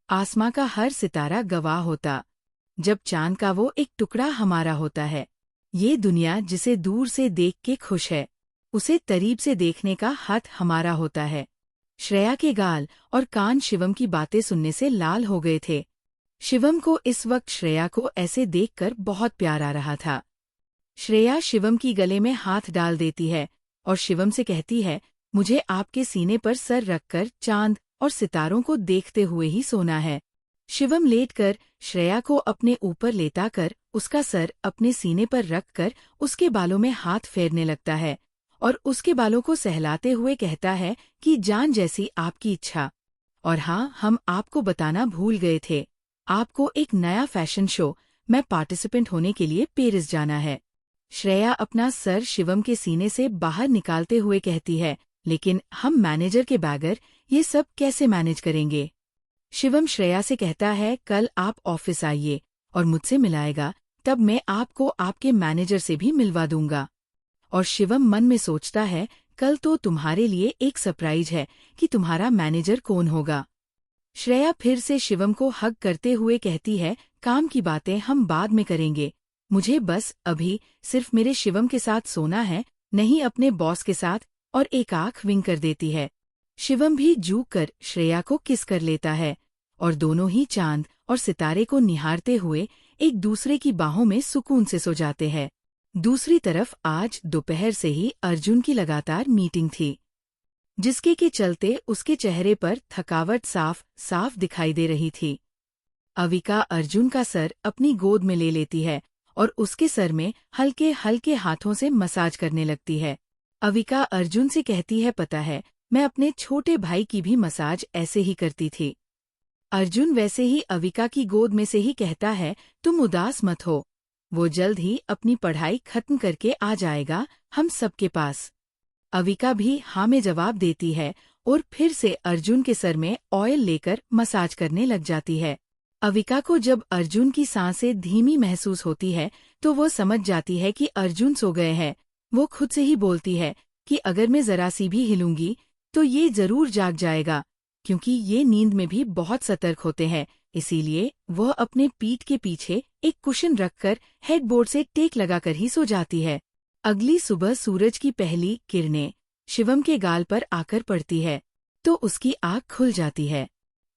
[SPEAKER 1] आसमां का हर सितारा गवाह होता, जब चांद का वो एक टुकड़ा हमारा होता है। ये दुनिया जिसे दूर से देख के खुश है, उसे करीब से देखने का हक हमारा होता है। श्रेया के गाल और कान शिवम की बातें सुनने से लाल हो गए थे। शिवम को इस वक्त श्रेया को ऐसे देखकर बहुत प्यार आ रहा था। श्रेया शिवम की गले में हाथ डाल देती है और शिवम से कहती है, मुझे आपके सीने पर सर रखकर चांद और सितारों को देखते हुए ही सोना है। शिवम लेटकर श्रेया को अपने ऊपर लेटा कर उसका सर अपने सीने पर रखकर उसके बालों में हाथ फेरने लगता है और उसके बालों को सहलाते हुए कहता है कि जान जैसी आपकी इच्छा। और हाँ, हम आपको बताना भूल गए थे, आपको एक नया फैशन शो में पार्टिसिपेंट होने के लिए पेरिस जाना है। श्रेया अपना सर शिवम के सीने से बाहर निकालते हुए कहती है, लेकिन हम मैनेजर के बगैर ये सब कैसे मैनेज करेंगे। शिवम श्रेया से कहता है, कल आप ऑफिस आइए और मुझसे मिलाएगा, तब मैं आपको आपके मैनेजर से भी मिलवा दूंगा। और शिवम मन में सोचता है, कल तो तुम्हारे लिए एक सरप्राइज है कि तुम्हारा मैनेजर कौन होगा। श्रेया फिर से शिवम को हग करते हुए कहती है, काम की बातें हम बाद में करेंगे, मुझे बस अभी सिर्फ मेरे शिवम के साथ सोना है, नहीं अपने बॉस के साथ। और एक आंख विंक कर देती है। शिवम भी झुक कर श्रेया को किस कर लेता है और दोनों ही चांद और सितारे को निहारते हुए एक दूसरे की बाहों में सुकून से सो जाते हैं। दूसरी तरफ आज दोपहर से ही अर्जुन की लगातार मीटिंग थी, जिसके के चलते उसके चेहरे पर थकावट साफ साफ दिखाई दे रही थी। अविका अर्जुन का सर अपनी गोद में ले लेती है और उसके सर में हल्के हल्के हाथों से मसाज करने लगती है। अविका अर्जुन से कहती है, पता है, मैं अपने छोटे भाई की भी मसाज ऐसे ही करती थी। अर्जुन वैसे ही अविका की गोद में से ही कहता है, तुम उदास मत हो, वो जल्द ही अपनी पढ़ाई खत्म करके आ जाएगा हम सबके पास। अविका भी हाँ में जवाब देती है और फिर से अर्जुन के सर में ऑयल लेकर मसाज करने लग जाती है। अविका को जब अर्जुन की सांसें धीमी महसूस होती है तो वो समझ जाती है कि अर्जुन सो गए हैं। वो खुद से ही बोलती है कि अगर मैं जरा सी भी हिलूंगी तो ये जरूर जाग जाएगा, क्योंकि ये नींद में भी बहुत सतर्क होते हैं। इसीलिए वह अपने पीठ के पीछे एक कुशन रखकर हेडबोर्ड से टेक लगाकर ही सो जाती है। अगली सुबह सूरज की पहली किरणें शिवम के गाल पर आकर पड़ती है तो उसकी आँख खुल जाती है।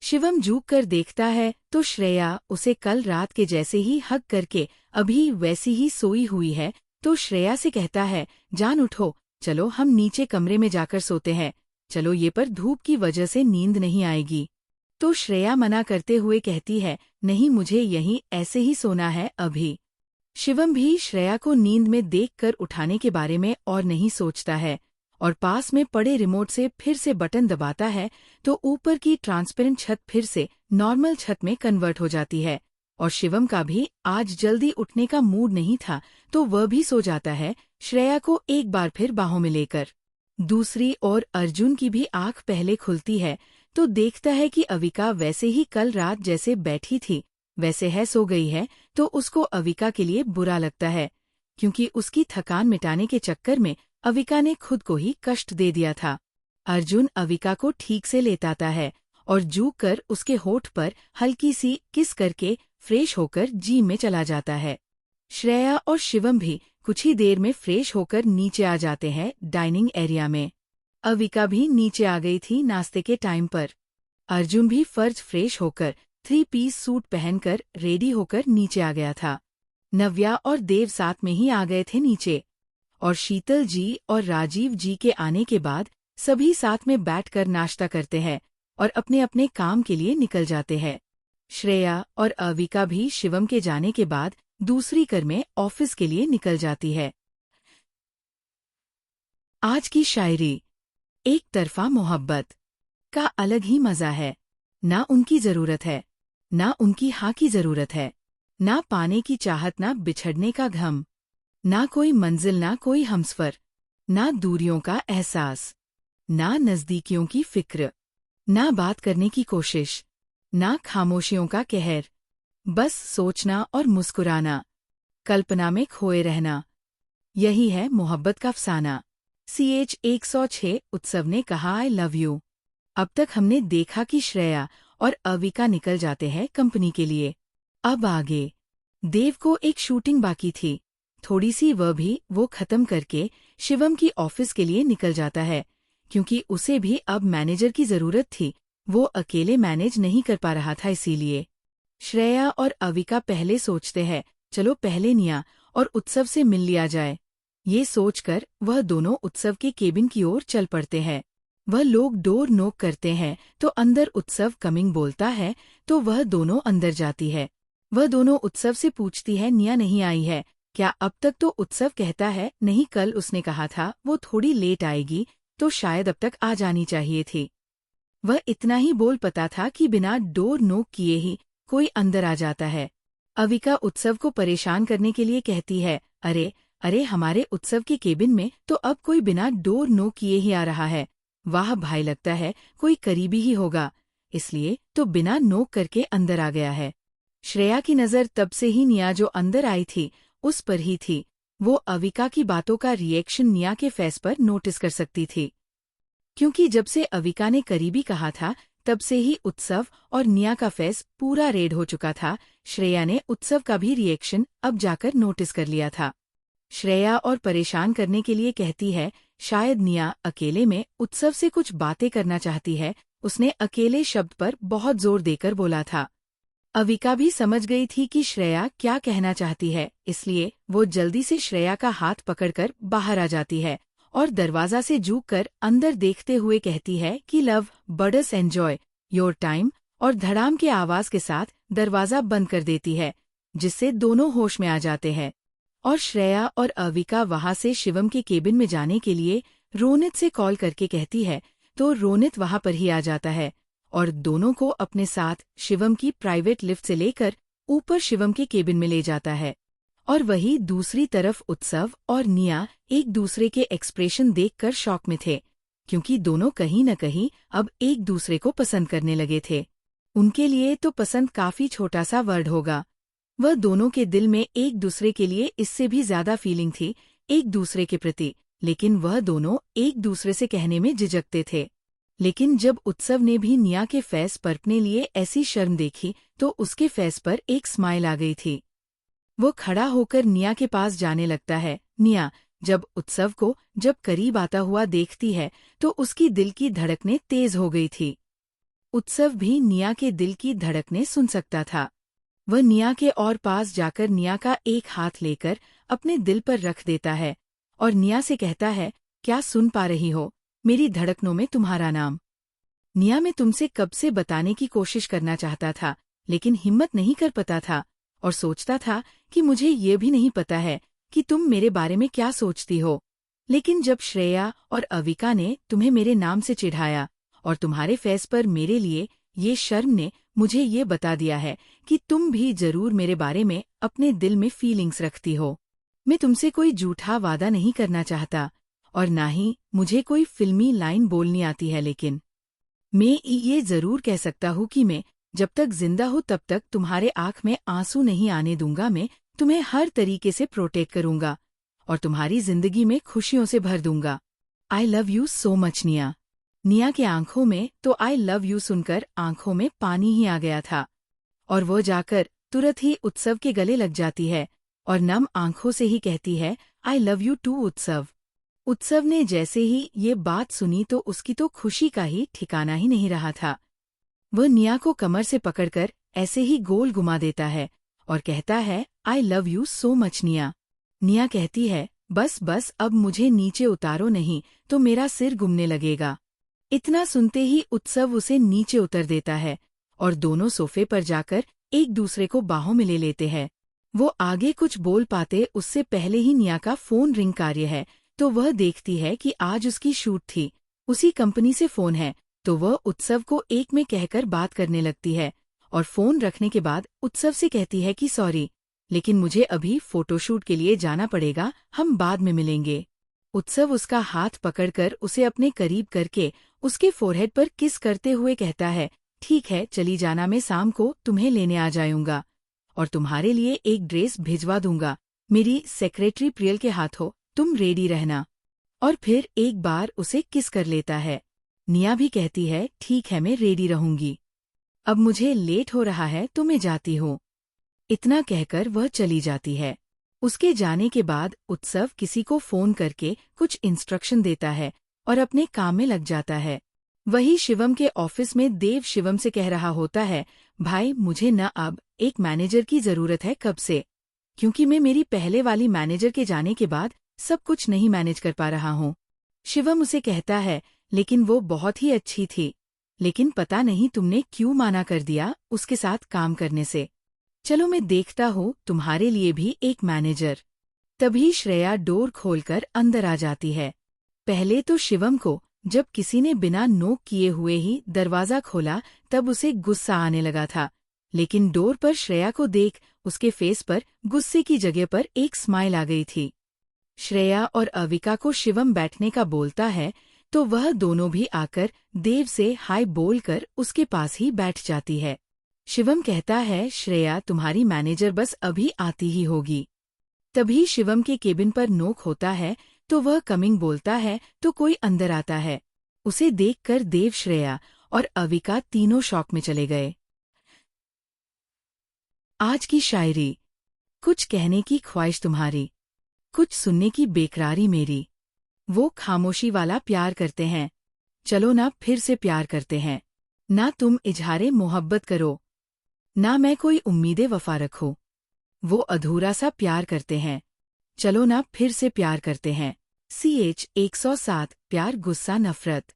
[SPEAKER 1] शिवम झुक कर देखता है तो श्रेया उसे कल रात के जैसे ही हग करके अभी वैसी ही सोई हुई है। तो श्रेया से कहता है, जान उठो, चलो हम नीचे कमरे में जाकर सोते हैं, चलो, ये पर धूप की वजह से नींद नहीं आएगी। तो श्रेया मना करते हुए कहती है, नहीं, मुझे यहीं ऐसे ही सोना है अभी। शिवम भी श्रेया को नींद में देखकर उठाने के बारे में और नहीं सोचता है और पास में पड़े रिमोट से फिर से बटन दबाता है तो ऊपर की ट्रांसपेरेंट छत फिर से नॉर्मल छत में कन्वर्ट हो जाती है। और शिवम का भी आज जल्दी उठने का मूड नहीं था तो वह भी सो जाता है, श्रेया को एक बार फिर बाहों में लेकर। दूसरी ओर अर्जुन की भी आंख पहले खुलती है तो देखता है कि अविका वैसे ही कल रात जैसे बैठी थी वैसे है सो गई है। तो उसको अविका के लिए बुरा लगता है, क्योंकि उसकी थकान मिटाने के चक्कर में अविका ने खुद को ही कष्ट दे दिया था। अर्जुन अविका को ठीक से लेटाता है और झुक कर उसके होठ पर हल्की सी किस करके फ्रेश होकर जिम में चला जाता है। श्रेया और शिवम भी कुछ ही देर में फ्रेश होकर नीचे आ जाते हैं डाइनिंग एरिया में। अविका भी नीचे आ गई थी नाश्ते के टाइम पर। अर्जुन भी फर्ज फ्रेश होकर 3 पीस सूट पहनकर रेडी होकर नीचे आ गया था। नव्या और देव साथ में ही आ गए थे नीचे और शीतल जी और राजीव जी के आने के बाद सभी साथ में बैठकर नाश्ता करते हैं और अपने अपने काम के लिए निकल जाते हैं। श्रेया और अविका भी शिवम के जाने के बाद दूसरी कार में ऑफिस के लिए निकल जाती है। आज की शायरी। एक तरफा मोहब्बत का अलग ही मजा है, ना उनकी जरूरत है, ना उनकी हाँ की जरूरत है, ना पाने की चाहत, ना बिछड़ने का गम। ना कोई मंजिल, ना कोई हमसफर, ना दूरियों का एहसास, ना नजदीकियों की फिक्र, ना बात करने की कोशिश, ना खामोशियों का कहर, बस सोचना और मुस्कुराना, कल्पना में खोए रहना। यही है मोहब्बत का अफसाना। CH106 उत्सव ने कहा, आई लव यू। अब तक हमने देखा कि श्रेया और अविका निकल जाते हैं कंपनी के लिए। अब आगे देव को एक शूटिंग बाकी थी, थोड़ी सी वह भी वो खत्म करके शिवम की ऑफिस के लिए निकल जाता है, क्योंकि उसे भी अब मैनेजर की जरूरत थी। वो अकेले मैनेज नहीं कर पा रहा था, इसीलिए श्रेया और अविका पहले सोचते हैं, चलो पहले निया और उत्सव से मिल लिया जाए। ये सोचकर वह दोनों उत्सव के केबिन की ओर चल पड़ते हैं। वह लोग डोर नॉक करते हैं तो अंदर उत्सव कमिंग बोलता है, तो वह दोनों अंदर जाती है। वह दोनों उत्सव से पूछती है, निया नहीं आई है क्या अब तक? तो उत्सव कहता है, नहीं, कल उसने कहा था वो थोड़ी लेट आएगी, तो शायद अब तक आ जानी चाहिए थी। वह इतना ही बोल पाता था कि बिना डोर नॉक किए ही कोई अंदर आ जाता है। अविका उत्सव को परेशान करने के लिए कहती है, अरे अरे, हमारे उत्सव के केबिन में तो अब कोई बिना डोर नॉक किए ही आ रहा है। वाह भाई, लगता है कोई करीबी ही होगा, इसलिए तो बिना नॉक करके अंदर आ गया है। श्रेया की नज़र तब से ही निया जो अंदर आई थी उस पर ही थी। वो अविका की बातों का रिएक्शन निया के फेस पर नोटिस कर सकती थी, क्योंकि जब से अविका ने करीबी कहा था तब से ही उत्सव और निया का फेस पूरा रेड हो चुका था। श्रेया ने उत्सव का भी रिएक्शन अब जाकर नोटिस कर लिया था। श्रेया और परेशान करने के लिए कहती है, शायद निया अकेले में उत्सव से कुछ बातें करना चाहती है। उसने अकेले शब्द पर बहुत जोर देकर बोला था। अविका भी समझ गई थी कि श्रेया क्या कहना चाहती है, इसलिए वो जल्दी से श्रेया का हाथ पकड़कर बाहर आ जाती है और दरवाजा से झुककर अंदर देखते हुए कहती है कि love buds enjoy your time, और धड़ाम के आवाज के साथ दरवाजा बंद कर देती है, जिससे दोनों होश में आ जाते हैं। और श्रेया और अविका वहां से शिवम के केबिन में जाने के लिए रोनित से कॉल करके कहती है, तो रोनित वहां पर ही आ जाता है और दोनों को अपने साथ शिवम की प्राइवेट लिफ्ट से लेकर ऊपर शिवम के केबिन में ले जाता है। और वही दूसरी तरफ उत्सव और निया एक दूसरे के एक्सप्रेशन देखकर शॉक में थे, क्योंकि दोनों कहीं न कहीं अब एक दूसरे को पसंद करने लगे थे। उनके लिए तो पसंद काफी छोटा सा वर्ड होगा। वह दोनों के दिल में एक दूसरे के लिए इससे भी ज्यादा फीलिंग थी एक दूसरे के प्रति, लेकिन वह दोनों एक दूसरे से कहने में झिझकते थे। लेकिन जब उत्सव ने भी निया के फेस पर अपने लिए ऐसी शर्म देखी तो उसके फेस पर एक स्माइल आ गई थी। वो खड़ा होकर निया के पास जाने लगता है। निया जब उत्सव को जब करीब आता हुआ देखती है तो उसकी दिल की धड़कनें तेज हो गई थी। उत्सव भी निया के दिल की धड़कनें सुन सकता था। वह निया के और पास जाकर निया का एक हाथ लेकर अपने दिल पर रख देता है और निया से कहता है, क्या सुन पा रही हो मेरी धड़कनों में तुम्हारा नाम? निया, मैं तुमसे कब से बताने की कोशिश करना चाहता था, लेकिन हिम्मत नहीं कर पाता था और सोचता था कि मुझे ये भी नहीं पता है कि तुम मेरे बारे में क्या सोचती हो। लेकिन जब श्रेया और अविका ने तुम्हें मेरे नाम से चिढ़ाया और तुम्हारे फेस पर मेरे लिए ये शर्म ने मुझे ये बता दिया है कि तुम भी जरूर मेरे बारे में अपने दिल में फीलिंग्स रखती हो। मैं तुमसे कोई झूठा वादा नहीं करना चाहता और ना ही मुझे कोई फिल्मी लाइन बोलनी आती है, लेकिन मैं ये जरूर कह सकता हूँ कि मैं जब तक जिंदा हूँ तब तक तुम्हारे आंख में आंसू नहीं आने दूंगा। मैं तुम्हें हर तरीके से प्रोटेक्ट करूंगा और तुम्हारी जिंदगी में खुशियों से भर दूंगा। I love you so much निया। निया के आंखों में तो आई लव यू सुनकर आंखों में पानी ही आ गया था और वो जाकर तुरंत ही उत्सव के गले लग जाती है और नम आंखों से ही कहती है, आई लव यू टू उत्सव। उत्सव ने जैसे ही ये बात सुनी तो उसकी तो खुशी का ही ठिकाना ही नहीं रहा था। वह निया को कमर से पकड़कर ऐसे ही गोल घुमा देता है और कहता है, I love you so much निया। निया कहती है, बस बस अब मुझे नीचे उतारो, नहीं तो मेरा सिर घूमने लगेगा। इतना सुनते ही उत्सव उसे नीचे उतर देता है और दोनों सोफे पर जाकर एक दूसरे को बाहों में ले लेते हैं। वो आगे कुछ बोल पाते उससे पहले ही निया का फोन रिंग कार्य है, तो वह देखती है कि आज उसकी शूट थी। उसी कंपनी से फोन है, तो वह उत्सव को एक में कहकर बात करने लगती है और फोन रखने के बाद उत्सव से कहती है कि सॉरी, लेकिन मुझे अभी फोटोशूट के लिए जाना पड़ेगा, हम बाद में मिलेंगे। उत्सव उसका हाथ पकड़कर उसे अपने करीब करके उसके फोरहेड पर किस करते हुए कहता है, ठीक है चली जाना, मैं शाम को तुम्हें लेने आ जाऊंगा और तुम्हारे लिए एक ड्रेस भिजवा दूंगा। मेरी सेक्रेटरी प्रियल के हाथों, तुम रेडी रहना। और फिर एक बार उसे किस कर लेता है। निया भी कहती है, ठीक है मैं रेडी रहूंगी। अब मुझे लेट हो रहा है तो मैं जाती हूँ। इतना कहकर वह चली जाती है। उसके जाने के बाद उत्सव किसी को फोन करके कुछ इंस्ट्रक्शन देता है और अपने काम में लग जाता है। वही शिवम के ऑफिस में देव शिवम से कह रहा होता है, भाई मुझे न अब एक मैनेजर की जरूरत है कब से, क्योंकि मैं मेरी पहले वाली मैनेजर के जाने के बाद सब कुछ नहीं मैनेज कर पा रहा हूँ। शिवम उसे कहता है, लेकिन वो बहुत ही अच्छी थी, लेकिन पता नहीं तुमने क्यों माना कर दिया उसके साथ काम करने से। चलो मैं देखता हूँ तुम्हारे लिए भी एक मैनेजर। तभी श्रेया डोर खोलकर अंदर आ जाती है। पहले तो शिवम को जब किसी ने बिना नोक किए हुए ही दरवाजा खोला तब उसे गुस्सा आने लगा था, लेकिन डोर पर श्रेया को देख उसके फेस पर गुस्से की जगह पर एक स्माइल आ गई थी। श्रेया और अविका को शिवम बैठने का बोलता है तो वह दोनों भी आकर देव से हाय बोलकर उसके पास ही बैठ जाती है। शिवम कहता है, श्रेया तुम्हारी मैनेजर बस अभी आती ही होगी। तभी शिवम के केबिन पर नोक होता है तो वह कमिंग बोलता है तो कोई अंदर आता है। उसे देखकर देव, श्रेया और अविका तीनों शॉक में चले गए। आज की शायरी। कुछ कहने की ख्वाहिश तुम्हारी, कुछ सुनने की बेकरारी मेरी। वो खामोशी वाला प्यार करते हैं, चलो ना फिर से प्यार करते हैं। ना तुम इजहारे मोहब्बत करो, ना मैं कोई उम्मीदें वफा रखो। वो अधूरा सा प्यार करते हैं, चलो ना फिर से प्यार करते हैं। CH 107 प्यार गुस्सा नफरत।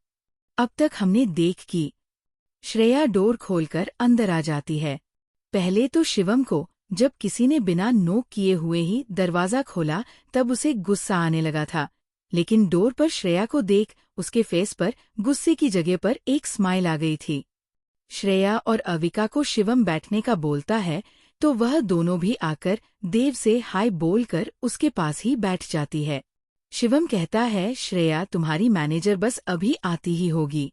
[SPEAKER 1] अब तक हमने देख की। श्रेया डोर खोलकर अंदर आ जाती है। पहले तो शिवम को जब किसी ने बिना नोक किए हुए ही दरवाजा खोला तब उसे गुस्सा आने लगा था, लेकिन डोर पर श्रेया को देख उसके फेस पर गुस्से की जगह पर एक स्माइल आ गई थी। श्रेया और अविका को शिवम बैठने का बोलता है तो वह दोनों भी आकर देव से हाय बोलकर उसके पास ही बैठ जाती है। शिवम कहता है, श्रेया तुम्हारी मैनेजर बस अभी आती ही होगी।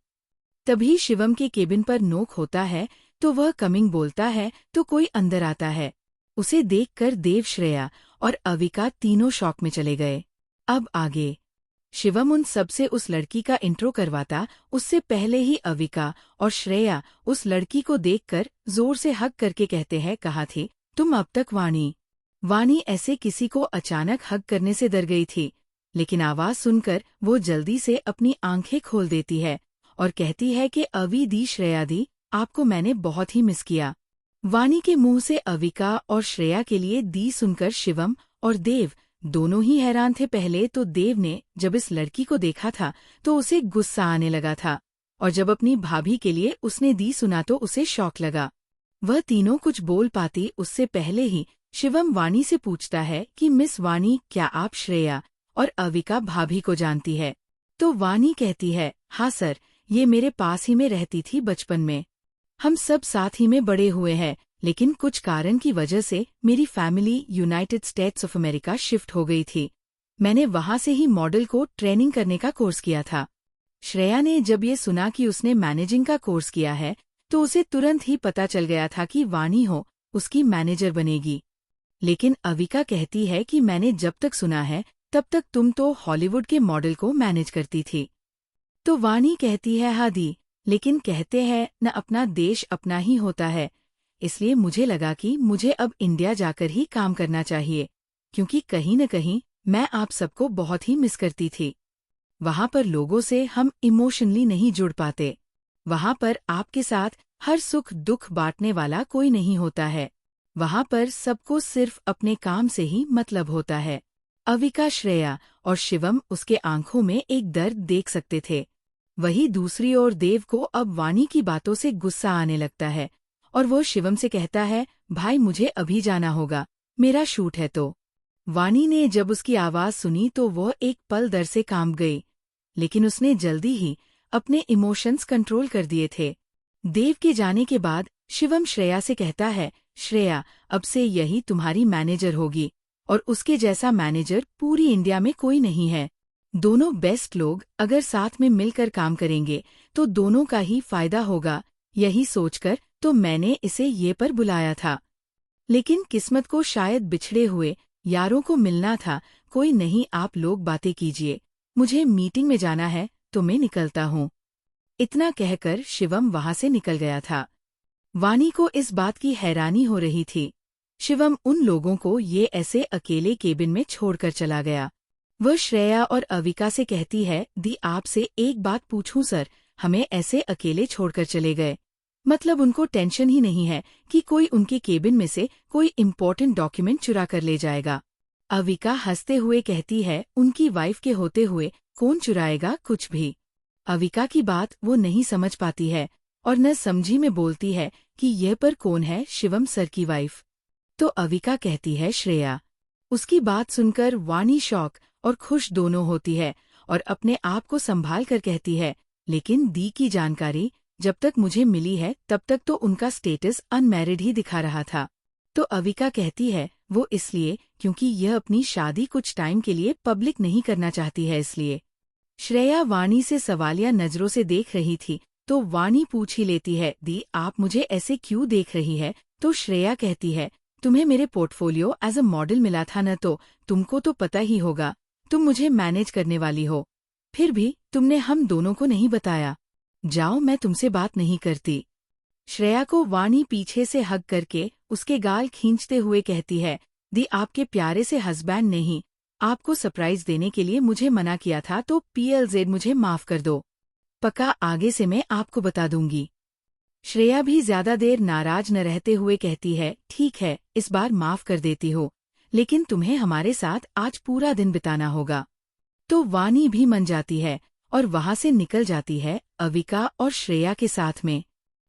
[SPEAKER 1] तभी शिवम के केबिन पर नोक होता है तो वह कमिंग बोलता है तो कोई अंदर आता है। उसे देखकर देव, श्रेया और अविका तीनों शॉक में चले गए। अब आगे शिवम उन सबसे उस लड़की का इंट्रो करवाता, उससे पहले ही अविका और श्रेया उस लड़की को देखकर जोर से हग करके कहते हैं, कहा थी तुम अब तक वाणी। वाणी ऐसे किसी को अचानक हग करने से डर गई थी, लेकिन आवाज सुनकर वो जल्दी से अपनी आंखें खोल देती है और कहती है कि अवी दी, श्रेया दी, आपको मैंने बहुत ही मिस किया। वाणी के मुंह से अविका और श्रेया के लिए दी सुनकर शिवम और देव दोनों ही हैरान थे। पहले तो देव ने जब इस लड़की को देखा था तो उसे गुस्सा आने लगा था, और जब अपनी भाभी के लिए उसने दी सुना तो उसे शौक लगा। वह तीनों कुछ बोल पाती उससे पहले ही शिवम वाणी से पूछता है कि मिस वाणी, क्या आप श्रेया और अविका भाभी को जानती है? तो वाणी कहती है, हाँ सर, ये मेरे पास ही में रहती थी बचपन में। हम सब साथ ही में बड़े हुए हैं, लेकिन कुछ कारण की वजह से मेरी family United states of America shift हो गई थी। मैंने वहां से ही मॉडल को ट्रेनिंग करने का कोर्स किया था। श्रेया ने जब ये सुना कि उसने मैनेजिंग का कोर्स किया है तो उसे तुरंत ही पता चल गया था कि वाणी हो उसकी मैनेजर बनेगी। लेकिन अविका कहती है कि मैंने जब तक सुना है तब तक तुम तो हॉलीवुड के मॉडल को मैनेज करती थी। तो वाणी कहती है, हाँ दी, लेकिन कहते हैं न अपना देश अपना ही होता है, इसलिए मुझे लगा कि मुझे अब इंडिया जाकर ही काम करना चाहिए, क्योंकि कहीं न कहीं मैं आप सबको बहुत ही मिस करती थी। वहाँ पर लोगों से हम इमोशनली नहीं जुड़ पाते। वहाँ पर आपके साथ हर सुख दुख बांटने वाला कोई नहीं होता है। वहाँ पर सबको सिर्फ अपने काम से ही मतलब होता है। अविका, श्रेया और शिवम उसके आंखों में एक दर्द देख सकते थे। वही दूसरी ओर देव को अब वाणी की बातों से गुस्सा आने लगता है और वो शिवम से कहता है, भाई मुझे अभी जाना होगा, मेरा शूट है। तो वाणी ने जब उसकी आवाज सुनी तो वह एक पल डर से कांप गई, लेकिन उसने जल्दी ही अपने इमोशंस कंट्रोल कर दिए थे। देव के जाने के बाद शिवम श्रेया से कहता है, श्रेया अब से यही तुम्हारी मैनेजर होगी, और उसके जैसा मैनेजर पूरी इंडिया में कोई नहीं है। दोनों बेस्ट लोग अगर साथ में मिलकर काम करेंगे तो दोनों का ही फायदा होगा। यही सोचकर तो मैंने इसे ये पर बुलाया था। लेकिन किस्मत को शायद बिछड़े हुए यारों को मिलना था। कोई नहीं, आप लोग बातें कीजिए, मुझे मीटिंग में जाना है तो मैं निकलता हूँ। इतना कहकर शिवम वहां से निकल गया था। वानी को इस बात की हैरानी हो रही थी। शिवम उन लोगों को ये ऐसे अकेले केबिन में छोड़कर चला गया। वह श्रेया और अविका से कहती है, दी आपसे एक बात पूछूं सर, हमें ऐसे अकेले छोड़कर चले गए, मतलब उनको टेंशन ही नहीं है कि कोई उनके केबिन में से कोई इम्पोर्टेंट डॉक्यूमेंट चुरा कर ले जाएगा। अविका हंसते हुए कहती है, उनकी वाइफ के होते हुए कौन चुराएगा कुछ भी। अविका की बात वो नहीं समझ पाती है और न समझी में बोलती है कि यह पर कौन है, शिवम सर की वाइफ। तो अविका कहती है श्रेया। उसकी बात सुनकर वानी शॉक और खुश दोनों होती है और अपने आप को संभाल कर कहती है, लेकिन दी की जानकारी जब तक मुझे मिली है तब तक तो उनका स्टेटस अनमैरिड ही दिखा रहा था। तो अविका कहती है, वो इसलिए क्योंकि यह अपनी शादी कुछ टाइम के लिए पब्लिक नहीं करना चाहती है, इसलिए। श्रेया वानी से सवालिया नजरों से देख रही थी तो वानी पूछ ही लेती है, दी आप मुझे ऐसे क्यों देख रही है। तो श्रेया कहती है, तुम्हें मेरे पोर्टफोलियो एज अ मॉडल मिला था न, तो तुमको तो पता ही होगा, तुम मुझे मैनेज करने वाली हो, फिर भी तुमने हम दोनों को नहीं बताया। जाओ, मैं तुमसे बात नहीं करती। श्रेया को वानी पीछे से हग करके उसके गाल खींचते हुए कहती है, दी आपके प्यारे से हस्बैंड ने ही आपको सरप्राइज देने के लिए मुझे मना किया था, तो PLZ मुझे माफ कर दो, पक्का आगे से मैं आपको बता दूंगी। श्रेया भी ज्यादा देर नाराज न रहते हुए कहती है, ठीक है, इस बार माफ कर देती हो, लेकिन तुम्हें हमारे साथ आज पूरा दिन बिताना होगा। तो वानी भी मन जाती है और वहां से निकल जाती है अविका और श्रेया के साथ में।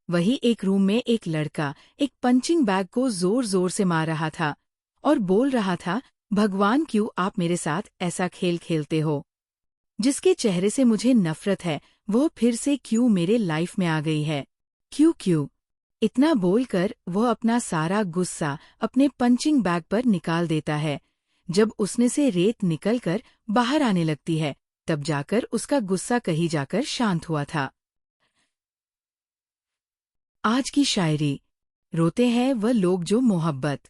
[SPEAKER 1] वही एक रूम में एक लड़का एक पंचिंग बैग को जोर जोर से मार रहा था और बोल रहा था, भगवान क्यों आप मेरे साथ ऐसा खेल खेलते हो। जिसके चेहरे से मुझे नफरत है वो फिर से क्यों मेरे लाइफ में आ गई है, क्यों क्यों। इतना बोलकर वो अपना सारा गुस्सा अपने पंचिंग बैग पर निकाल देता है। जब उसने से रेत निकलकर बाहर आने लगती है तब जाकर उसका गुस्सा कहीं जाकर शांत हुआ था। आज की शायरी। रोते हैं वह लोग जो मोहब्बत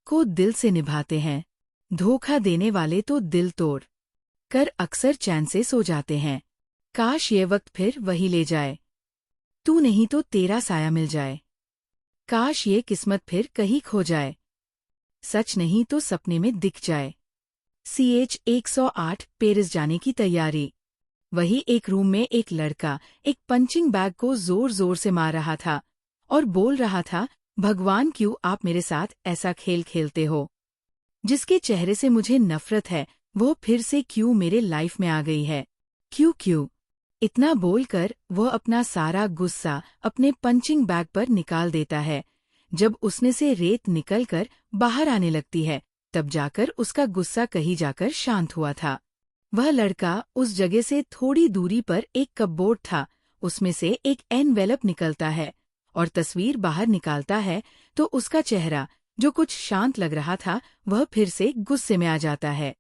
[SPEAKER 1] को दिल से निभाते हैं, धोखा देने वाले तो दिल तोड़ कर अक्सर चैन से सो जाते हैं। काश ये वक्त फिर वही ले जाए, तू नहीं तो तेरा साया मिल जाए। काश ये किस्मत फिर कहीं खो जाए, सच नहीं तो सपने में दिख जाए। CH 108 पेरिस जाने की तैयारी। वही एक रूम में एक लड़का एक पंचिंग बैग को जोर जोर से मार रहा था और बोल रहा था, भगवान क्यों आप मेरे साथ ऐसा खेल खेलते हो। जिसके चेहरे से मुझे नफरत है वो फिर से क्यों मेरे लाइफ में आ गई है, क्यों क्यों। इतना बोलकर वह अपना सारा गुस्सा अपने पंचिंग बैग पर निकाल देता है। जब उसने से रेत निकलकर बाहर आने लगती है तब जाकर उसका गुस्सा कहीं जाकर शांत हुआ था। वह लड़का उस जगह से थोड़ी दूरी पर एक कपबोर्ड था, उसमें से एक एनवेलप निकलता है और तस्वीर बाहर निकालता है तो उसका चेहरा जो कुछ शांत लग रहा था वह फिर से गुस्से में आ जाता है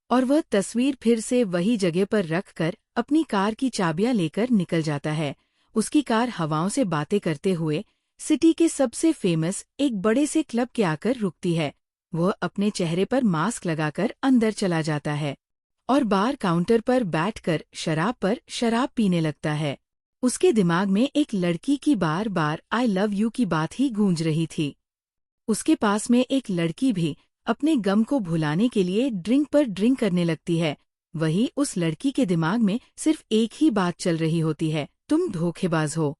[SPEAKER 1] और वह तस्वीर फिर से वही जगह पर रखकर अपनी कार की चाबियां लेकर निकल जाता है। उसकी कार हवाओं से बातें करते हुए सिटी के सबसे फेमस एक बड़े से क्लब के आकर रुकती है। वह अपने चेहरे पर मास्क लगाकर अंदर चला जाता है और बार काउंटर पर बैठकर शराब पीने लगता है। उसके दिमाग में एक लड़की की बार बार आई लव यू की बात ही गूंज रही थी। उसके पास में एक लड़की भी अपने गम को भुलाने के लिए ड्रिंक पर ड्रिंक करने लगती है। वही उस लड़की के दिमाग में सिर्फ एक ही बात चल रही होती है, तुम धोखेबाज हो।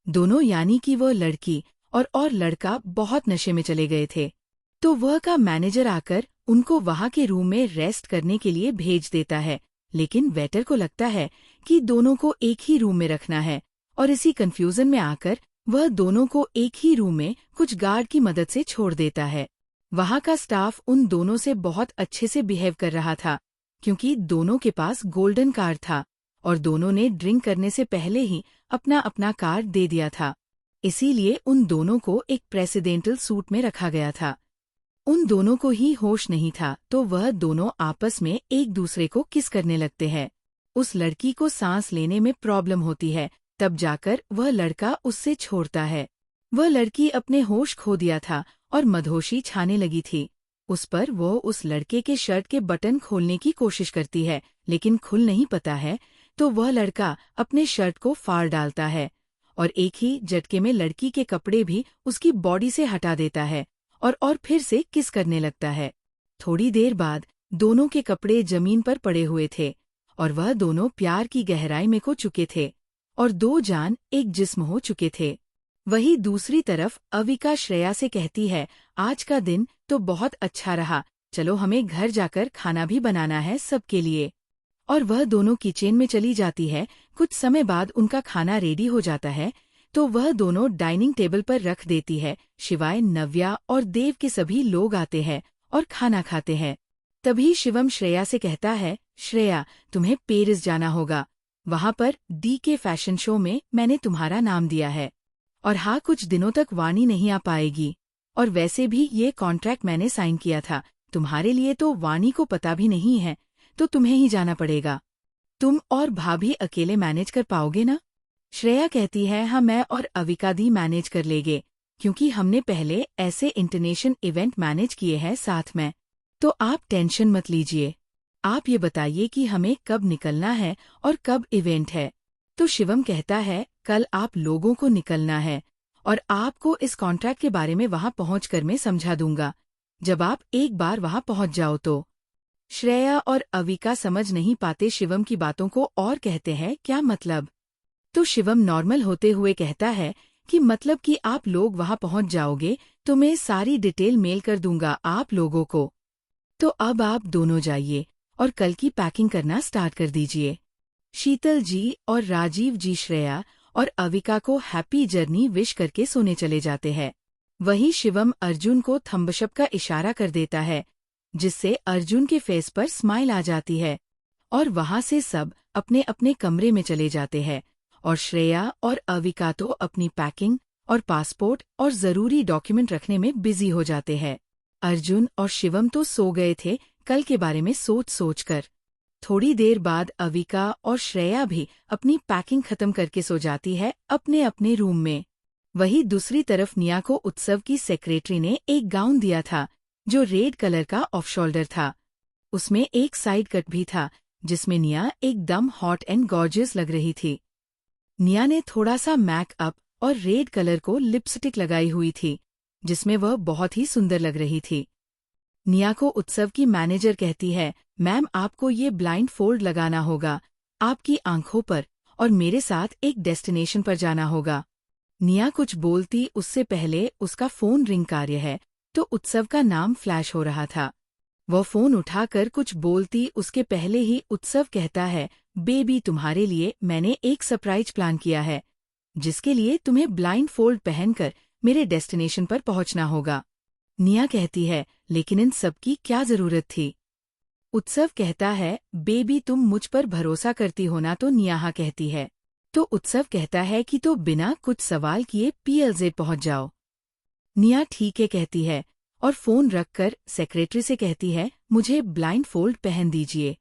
[SPEAKER 1] दोनों यानी कि वह लड़की और लड़का बहुत नशे में चले गए थे। तो वह का मैनेजर आकर उनको वहां के रूम में रेस्ट करने के लिए भेज देता है, लेकिन वेटर को लगता है कि दोनों को एक ही रूम में रखना है और इसी कंफ्यूजन में आकर वह दोनों को एक ही रूम में कुछ गार्ड की मदद से छोड़ देता है। वहां का स्टाफ उन दोनों से बहुत अच्छे से बिहेव कर रहा था क्योंकि दोनों के पास गोल्डन कार्ड था और दोनों ने ड्रिंक करने से पहले ही अपना अपना कार्ड दे दिया था। इसीलिए उन दोनों को एक प्रेसिडेंटल सूट में रखा गया था। उन दोनों को ही होश नहीं था तो वह दोनों आपस में एक दूसरे को किस करने लगते हैं। उस लड़की को सांस लेने में प्रॉब्लम होती है, तब जाकर वह लड़का उससे छोड़ता है। वह लड़की अपने होश खो दिया था और मदहोशी छाने लगी थी। उस पर वो उस लड़के के शर्ट के बटन खोलने की कोशिश करती है, लेकिन खुल नहीं पाता है, तो वह लड़का अपने शर्ट को फाड़ डालता है और एक ही झटके में लड़की के कपड़े भी उसकी बॉडी से हटा देता है और फिर से किस करने लगता है। थोड़ी देर बाद दोनों के कपड़े जमीन पर पड़े हुए थे और वह दोनों प्यार की गहराई में खो चुके थे और दो जान एक जिस्म हो चुके थे। वही दूसरी तरफ अविका श्रेया से कहती है, आज का दिन तो बहुत अच्छा रहा, चलो हमें घर जाकर खाना भी बनाना है सबके लिए। और वह दोनों किचन में चली जाती है। कुछ समय बाद उनका खाना रेडी हो जाता है तो वह दोनों डाइनिंग टेबल पर रख देती है। शिवाय, नव्या और देव के सभी लोग आते हैं और खाना खाते हैं। तभी शिवम श्रेया से कहता है, श्रेया तुम्हें पेरिस जाना होगा, वहाँ पर डी के फैशन शो में मैंने तुम्हारा नाम दिया है। और हाँ, कुछ दिनों तक वाणी नहीं आ पाएगी और वैसे भी ये कॉन्ट्रैक्ट मैंने साइन किया था, तुम्हारे लिए तो वाणी को पता भी नहीं है, तो तुम्हें ही जाना पड़ेगा। तुम और भाभी अकेले मैनेज कर पाओगे ना? श्रेया कहती है, हाँ मैं और अविका दी मैनेज कर लेंगे, क्योंकि हमने पहले ऐसे इंटरनेशनल इवेंट मैनेज किए हैं साथ में, तो आप टेंशन मत लीजिए। आप ये बताइए कि हमें कब निकलना है और कब इवेंट है। तो शिवम कहता है, कल आप लोगों को निकलना है और आपको इस कॉन्ट्रैक्ट के बारे में वहां पहुंचकर मैं समझा दूंगा, जब आप एक बार वहां पहुंच जाओ तो। श्रेया और अविका समझ नहीं पाते शिवम की बातों को और कहते हैं, क्या मतलब? तो शिवम नॉर्मल होते हुए कहता है कि मतलब कि आप लोग वहां पहुंच जाओगे तो मैं सारी डिटेल मेल कर दूंगा आप लोगों को। तो अब आप दोनों जाइए और कल की पैकिंग करना स्टार्ट कर दीजिए। शीतल जी और राजीव जी श्रेया और अविका को हैप्पी जर्नी विश करके सोने चले जाते हैं। वहीं शिवम अर्जुन को थम्बशप का इशारा कर देता है, जिससे अर्जुन के फेस पर स्माइल आ जाती है और वहां से सब अपने अपने कमरे में चले जाते हैं और श्रेया और अविका तो अपनी पैकिंग और पासपोर्ट और जरूरी डॉक्यूमेंट रखने में बिजी हो जाते हैं। अर्जुन और शिवम तो सो गए थे कल के बारे में सोच कर। थोड़ी देर बाद अविका और श्रेया भी अपनी पैकिंग खत्म करके सो जाती है अपने अपने रूम में। वहीं दूसरी तरफ निया को उत्सव की सेक्रेटरी ने एक गाउन दिया था जो रेड कलर का ऑफ शोल्डर था। उसमें एक साइड कट भी था जिसमें निया एकदम हॉट एंड गॉर्जियस लग रही थी। निया ने थोड़ा सा मेकअप और रेड कलर को लिपस्टिक लगाई हुई थी, जिसमें वह बहुत ही सुंदर लग रही थी। निया को उत्सव की मैनेजर कहती है, मैम आपको ये ब्लाइंड फोल्ड लगाना होगा आपकी आंखों पर और मेरे साथ एक डेस्टिनेशन पर जाना होगा। निया कुछ बोलती उससे पहले उसका फोन रिंग कार्य है तो उत्सव का नाम फ्लैश हो रहा था। वह फोन उठाकर कुछ बोलती उसके पहले ही उत्सव कहता है, बेबी तुम्हारे लिए मैंने एक सरप्राइज प्लान किया है, जिसके लिए तुम्हें ब्लाइंड फोल्ड पहनकर मेरे डेस्टिनेशन पर पहुंचना होगा। निया कहती है, लेकिन इन सब की क्या जरूरत थी? उत्सव कहता है, बेबी तुम मुझ पर भरोसा करती हो ना? तो निया हाँ कहती है। तो उत्सव कहता है कि तो बिना कुछ सवाल किए PLZ पहुंच जाओ। निया ठीक है कहती है और फोन रखकर सेक्रेटरी से कहती है, मुझे ब्लाइंड फोल्ड पहन दीजिए।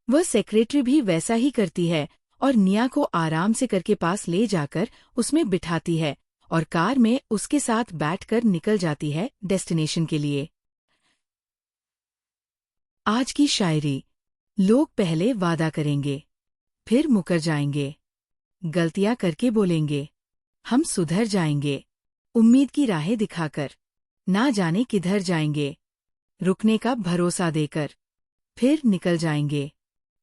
[SPEAKER 1] वह सेक्रेटरी भी वैसा ही करती है और निया को आराम से करके पास ले जाकर उसमें बिठाती है और कार में उसके साथ बैठकर निकल जाती है डेस्टिनेशन के लिए। आज की शायरी। लोग पहले वादा करेंगे, फिर मुकर जाएंगे, गलतियां करके बोलेंगे हम सुधर जाएंगे, उम्मीद की राहें दिखाकर ना जाने किधर जाएंगे, रुकने का भरोसा देकर फिर निकल जाएंगे,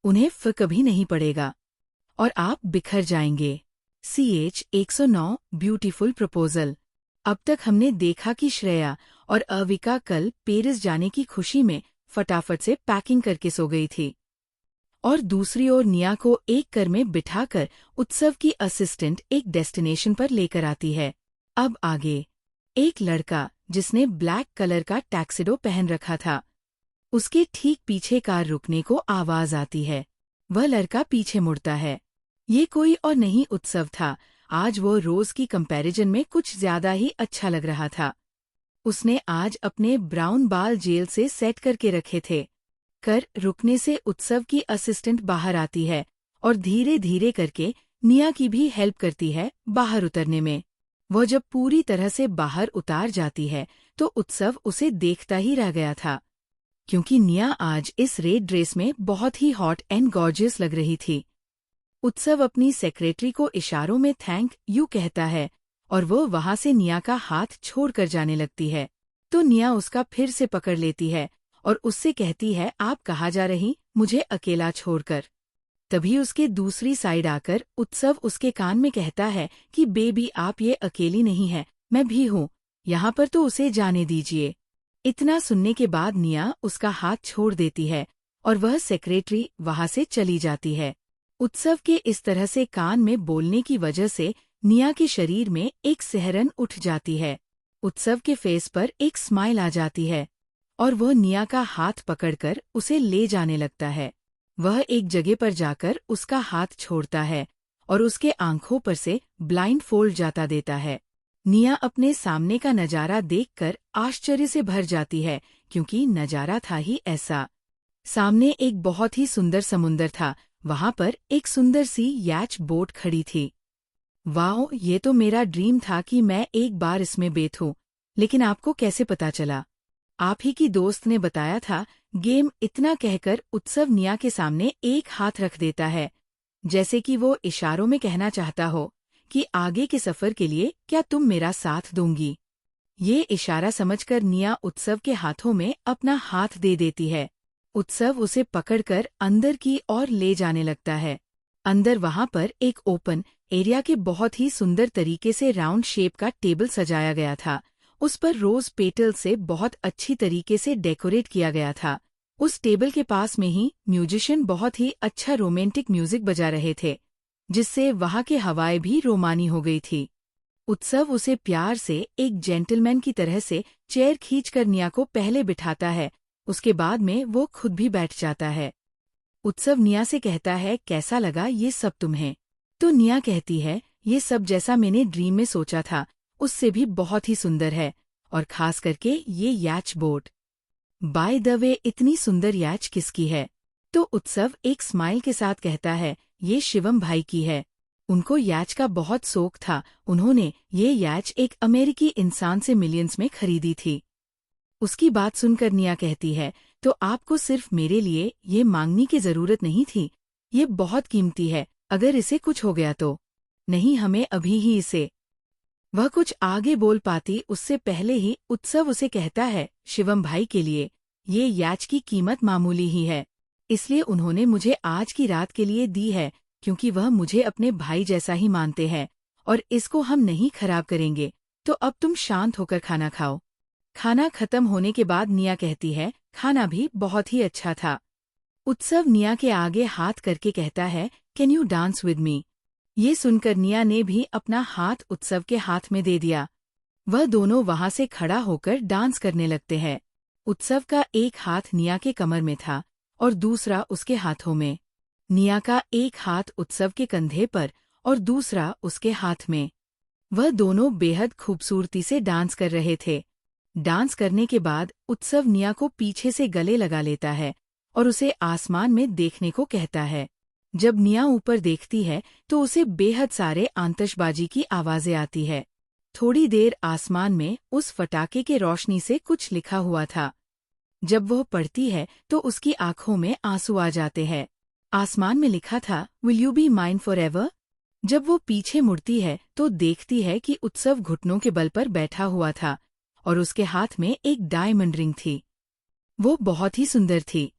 [SPEAKER 1] उन्हें कभी नहीं पड़ेगा और आप बिखर जाएंगे। CH 109 beautiful proposal. अब तक हमने देखा कि श्रेया और अविका कल पेरिस जाने की खुशी में फटाफट से पैकिंग करके सो गई थी और दूसरी ओर निया को एक कार में बिठाकर उत्सव की असिस्टेंट एक डेस्टिनेशन पर लेकर आती है। अब आगे एक लड़का जिसने ब्लैक कलर का टैक्सिडो पहन रखा था, उसके ठीक पीछे कार रुकने को आवाज आती है। वह लड़का पीछे मुड़ता है। ये कोई और नहीं उत्सव था आज वो रोज की कंपैरिजन में कुछ ज्यादा ही अच्छा लग रहा था। उसने आज अपने ब्राउन बाल जेल से सेट करके रखे थे। कर रुकने से उत्सव की असिस्टेंट बाहर आती है और धीरे धीरे करके निया की भी हेल्प करती है बाहर उतरने में। वह जब पूरी तरह से बाहर उतार जाती है तो उत्सव उसे देखता ही रह गया था, क्योंकि निया आज इस रेड ड्रेस में बहुत ही हॉट एंड गॉर्जियस लग रही थी। उत्सव अपनी सेक्रेटरी को इशारों में थैंक यू कहता है और वो वहां से निया का हाथ छोड़कर जाने लगती है, तो निया उसका फिर से पकड़ लेती है और उससे कहती है, आप कहाँ जा रही, मुझे अकेला छोड़कर। तभी उसके दूसरी साइड आकर उत्सव उसके कान में कहता है कि बेबी आप ये अकेली नहीं है, मैं भी हूँ यहाँ पर, तो उसे जाने दीजिए। इतना सुनने के बाद निया उसका हाथ छोड़ देती है और वह सेक्रेटरी वहां से चली जाती है। उत्सव के इस तरह से कान में बोलने की वजह से निया के शरीर में एक सिहरन उठ जाती है। उत्सव के फेस पर एक स्माइल आ जाती है और वह निया का हाथ पकड़कर उसे ले जाने लगता है। वह एक जगह पर जाकर उसका हाथ छोड़ता है और उसके आंखों पर से ब्लाइंड फोल्ड जाता देता है। निया अपने सामने का नजारा देखकर आश्चर्य से भर जाती है, क्योंकि नजारा था ही ऐसा। सामने एक बहुत ही सुंदर समुंदर था, वहां पर एक सुंदर सी याच बोट खड़ी थी। वाओ, ये तो मेरा ड्रीम था कि मैं एक बार इसमें बैठूं, लेकिन आपको कैसे पता चला? आप ही की दोस्त ने बताया था। गेम इतना कहकर उत्सव निया के सामने एक हाथ रख देता है, जैसे कि वो इशारों में कहना चाहता हो कि आगे के सफर के लिए क्या तुम मेरा साथ दोगी। ये इशारा समझकर निया उत्सव के हाथों में अपना हाथ दे देती है। उत्सव उसे पकड़कर अंदर की ओर ले जाने लगता है। अंदर वहां पर एक ओपन एरिया के बहुत ही सुंदर तरीके से राउंड शेप का टेबल सजाया गया था। उस पर रोज पेटल से बहुत अच्छी तरीके से डेकोरेट किया गया था। उस टेबल के पास में ही म्यूजिशियन बहुत ही अच्छा रोमांटिक म्यूजिक बजा रहे थे, जिससे वहां के हवाएं भी रोमानी हो गई थी। उत्सव उसे प्यार से एक जेंटलमैन की तरह से चेयर खींचकर निया को पहले बिठाता है, उसके बाद में वो खुद भी बैठ जाता है। उत्सव निया से कहता है, कैसा लगा ये सब तुम्हें? तो निया कहती है, ये सब जैसा मैंने ड्रीम में सोचा था उससे भी बहुत ही सुंदर है, और खास करके ये याच बोट। बाय द वे, इतनी सुंदर याच किसकी है? तो उत्सव एक स्माइल के साथ कहता है, ये शिवम भाई की है। उनको याच का बहुत शौक था, उन्होंने ये याच एक अमेरिकी इंसान से मिलियंस में खरीदी थी। उसकी बात सुनकर निया कहती है, तो आपको सिर्फ मेरे लिए ये मांगने की जरूरत नहीं थी, ये बहुत कीमती है, अगर इसे कुछ हो गया तो। नहीं, हमें अभी ही इसे। वह कुछ आगे बोल पाती उससे पहले ही उत्सव उसे कहता है, शिवम भाई के लिए ये याच की कीमत मामूली ही है, इसलिए उन्होंने मुझे आज की रात के लिए दी है, क्योंकि वह मुझे अपने भाई जैसा ही मानते हैं, और इसको हम नहीं खराब करेंगे। तो अब तुम शांत होकर खाना खाओ। खाना खत्म होने के बाद निया कहती है, खाना भी बहुत ही अच्छा था। उत्सव निया के आगे हाथ करके कहता है, can you dance with me? ये सुनकर निया ने भी अपना हाथ उत्सव के हाथ में दे दिया। वह दोनों वहां से खड़ा होकर डांस करने लगते हैं। उत्सव का एक हाथ निया के कमर में था और दूसरा उसके हाथों में। निया का एक हाथ उत्सव के कंधे पर और दूसरा उसके हाथ में। वह दोनों बेहद खूबसूरती से डांस कर रहे थे। डांस करने के बाद उत्सव निया को पीछे से गले लगा लेता है और उसे आसमान में देखने को कहता है। जब निया ऊपर देखती है तो उसे बेहद सारे आतिशबाजी की आवाजें आती है। थोड़ी देर आसमान में उस फटाके के रोशनी से कुछ लिखा हुआ था। जब वह पढ़ती है तो उसकी आंखों में आंसू आ जाते हैं। आसमान में लिखा था, will you be mine for ever? जब वो पीछे मुड़ती है तो देखती है कि उत्सव घुटनों के बल पर बैठा हुआ था और उसके हाथ में एक डायमंड रिंग थी। वो बहुत ही सुंदर थी।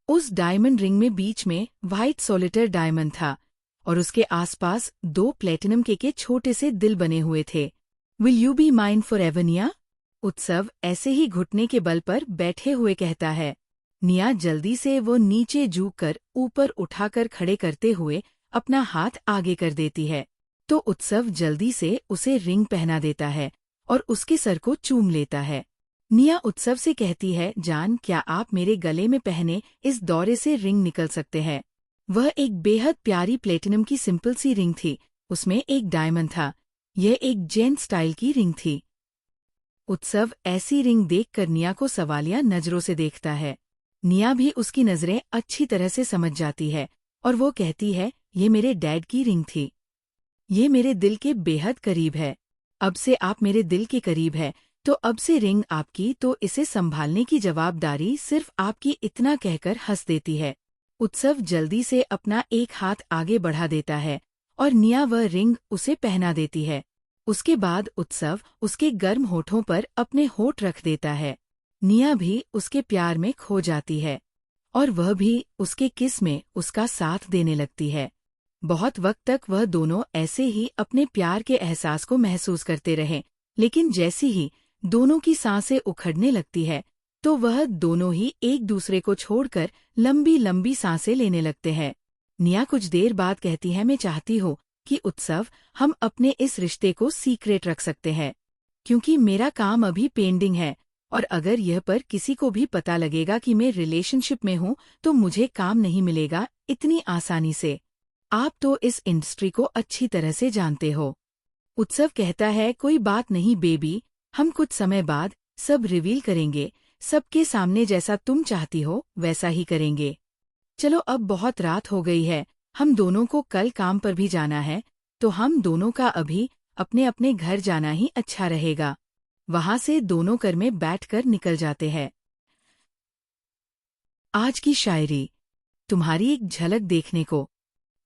[SPEAKER 1] उस डायमंड रिंग में बीच में व्हाइट सोलिटर डायमंड था और उसके आसपास 2 प्लेटिनम के छोटे से दिल बने हुए थे। Will you be mine for ever निया? उत्सव ऐसे ही घुटने के बल पर बैठे हुए कहता है। निया जल्दी से वो नीचे झुककर ऊपर उठाकर खड़े करते हुए अपना हाथ आगे कर देती है, तो उत्सव जल्दी से उसे रिंग पहना देता है और उसके सर को चूम लेता है। निया उत्सव से कहती है, जान, क्या आप मेरे गले में पहने इस दौरे से रिंग निकल सकते हैं? वह एक बेहद प्यारी प्लेटिनम की सिंपल सी रिंग थी उसमें एक डायमंड था। यह एक जेंट स्टाइल की रिंग थी। उत्सव ऐसी रिंग देखकर निया को सवालिया नजरों से देखता है। निया भी उसकी नजरें अच्छी तरह से समझ जाती है और वो कहती है, ये मेरे डैड की रिंग थी। ये मेरे दिल के बेहद करीब है। अब से आप मेरे दिल के करीब है, तो अब से रिंग आपकी, तो इसे संभालने की जवाबदारी सिर्फ आपकी, इतना कहकर हंस देती है। उत्सव जल्दी से अपना एक हाथ आगे बढ़ा देता है और निया वह रिंग उसे पहना देती है। उसके बाद उत्सव उसके गर्म होठों पर अपने होठ रख देता है। निया भी उसके प्यार में खो जाती है और वह भी उसके किस में उसका साथ देने लगती है। बहुत वक्त तक वह दोनों ऐसे ही अपने प्यार के एहसास को महसूस करते रहे, लेकिन जैसी ही दोनों की सांसें उखड़ने लगती है, तो वह दोनों ही एक दूसरे को छोड़कर लंबी लंबी सांसें लेने लगते हैं। निया कुछ देर बाद कहती है, मैं चाहती हूँ कि उत्सव, हम अपने इस रिश्ते को सीक्रेट रख सकते हैं, क्योंकि मेरा काम अभी पेंडिंग है और अगर यह पर किसी को भी पता लगेगा कि मैं रिलेशनशिप में हूँ, तो मुझे काम नहीं मिलेगा इतनी आसानी से। आप तो इस इंडस्ट्री को अच्छी तरह से जानते हो। उत्सव कहता है, कोई बात नहीं बेबी, हम कुछ समय बाद सब रिवील करेंगे, सबके सामने, जैसा तुम चाहती हो वैसा ही करेंगे। चलो अब बहुत रात हो गई है, हम दोनों को कल काम पर भी जाना है, तो हम दोनों का अभी अपने अपने घर जाना ही अच्छा रहेगा। वहां से दोनों घर में बैठकर निकल जाते हैं। आज की शायरी। तुम्हारी एक झलक देखने को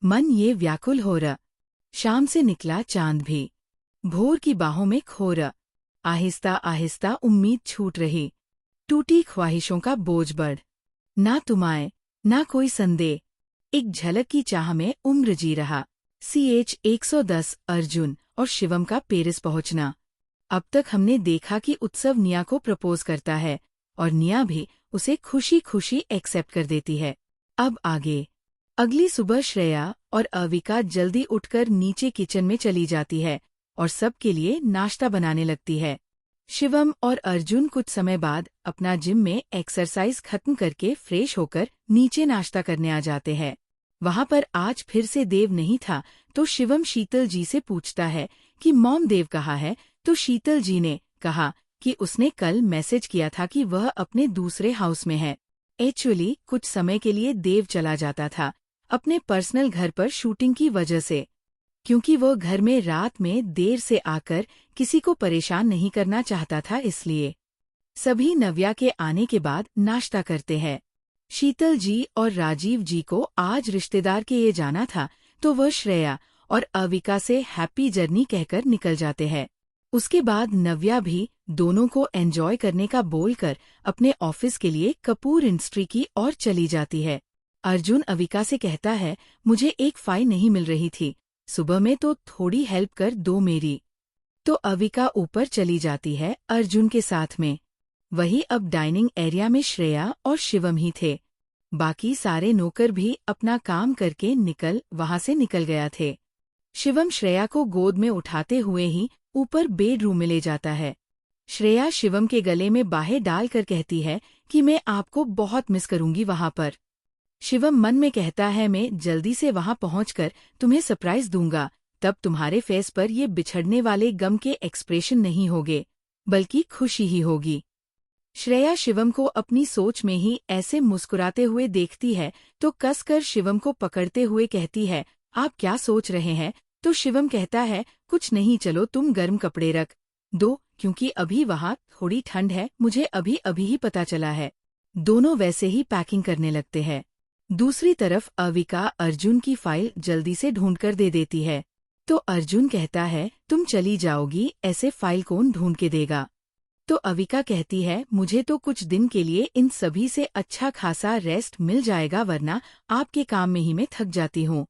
[SPEAKER 1] मन ये व्याकुल हो रहा। शाम से निकला चांद भी भोर की बाहों में खो रहा। आहिस्ता आहिस्ता उम्मीद छूट रही, टूटी ख्वाहिशों का बोझ बढ़। ना तुम आए ना कोई संदेह, एक झलक की चाह में उम्र जी रहा। CH 110 अर्जुन और शिवम का पेरिस पहुंचना। अब तक हमने देखा कि उत्सव निया को प्रपोज करता है और निया भी उसे खुशी खुशी एक्सेप्ट कर देती है। अब आगे। अगली सुबह श्रेया और अविका जल्दी उठकर नीचे किचन में चली जाती है और सबके लिए नाश्ता बनाने लगती है। शिवम और अर्जुन कुछ समय बाद अपना जिम में एक्सरसाइज खत्म करके फ्रेश होकर नीचे नाश्ता करने आ जाते हैं। वहां पर आज फिर से देव नहीं था, तो शिवम शीतल जी से पूछता है कि मॉम देव कहाँ है, तो शीतल जी ने कहा कि उसने कल मैसेज किया था कि वह अपने दूसरे हाउस में है। एक्चुअली कुछ समय के लिए देव चला जाता था अपने पर्सनल घर पर शूटिंग की वजह से, क्योंकि वो घर में रात में देर से आकर किसी को परेशान नहीं करना चाहता था, इसलिए। सभी नव्या के आने के बाद नाश्ता करते हैं। शीतल जी और राजीव जी को आज रिश्तेदार के ये जाना था, तो वह श्रेया और अविका से हैप्पी जर्नी कहकर निकल जाते हैं। उसके बाद नव्या भी दोनों को एंजॉय करने का बोलकर अपने ऑफिस के लिए कपूर इंडस्ट्री की ओर चली जाती है। अर्जुन अविका से कहता है, मुझे एक फाइल नहीं मिल रही थी, सुबह में, तो थोड़ी हेल्प कर दो मेरी। तो अविका ऊपर चली जाती है अर्जुन के साथ में। वही अब डाइनिंग एरिया में श्रेया और शिवम ही थे। बाकी सारे नौकर भी अपना काम करके वहां से निकल गया थे। शिवम श्रेया को गोद में उठाते हुए ही ऊपर बेडरूम में ले जाता है। श्रेया शिवम के गले में बाहें डालकर कहती है कि मैं आपको बहुत मिस करूंगी वहां पर। शिवम मन में कहता है, मैं जल्दी से वहां पहुंचकर तुम्हें सरप्राइज दूंगा, तब तुम्हारे फेस पर ये बिछड़ने वाले गम के एक्सप्रेशन नहीं होंगे, बल्कि खुशी ही होगी। श्रेया शिवम को अपनी सोच में ही ऐसे मुस्कुराते हुए देखती है, तो कसकर शिवम को पकड़ते हुए कहती है, आप क्या सोच रहे हैं? तो शिवम कहता है, कुछ नहीं, चलो तुम गर्म कपड़े रख दो, क्योंकि अभी वहां थोड़ी ठंड है, मुझे अभी अभी ही पता चला है। दोनों वैसे ही पैकिंग करने लगते हैं। दूसरी तरफ अविका अर्जुन की फाइल जल्दी से ढूंढकर दे देती है। तो अर्जुन कहता है, तुम चली जाओगी, ऐसे फाइल कौन ढूंढ के देगा? तो अविका कहती है, मुझे तो कुछ दिन के लिए इन सभी से अच्छा खासा रेस्ट मिल जाएगा, वरना आपके काम में ही मैं थक जाती हूँ।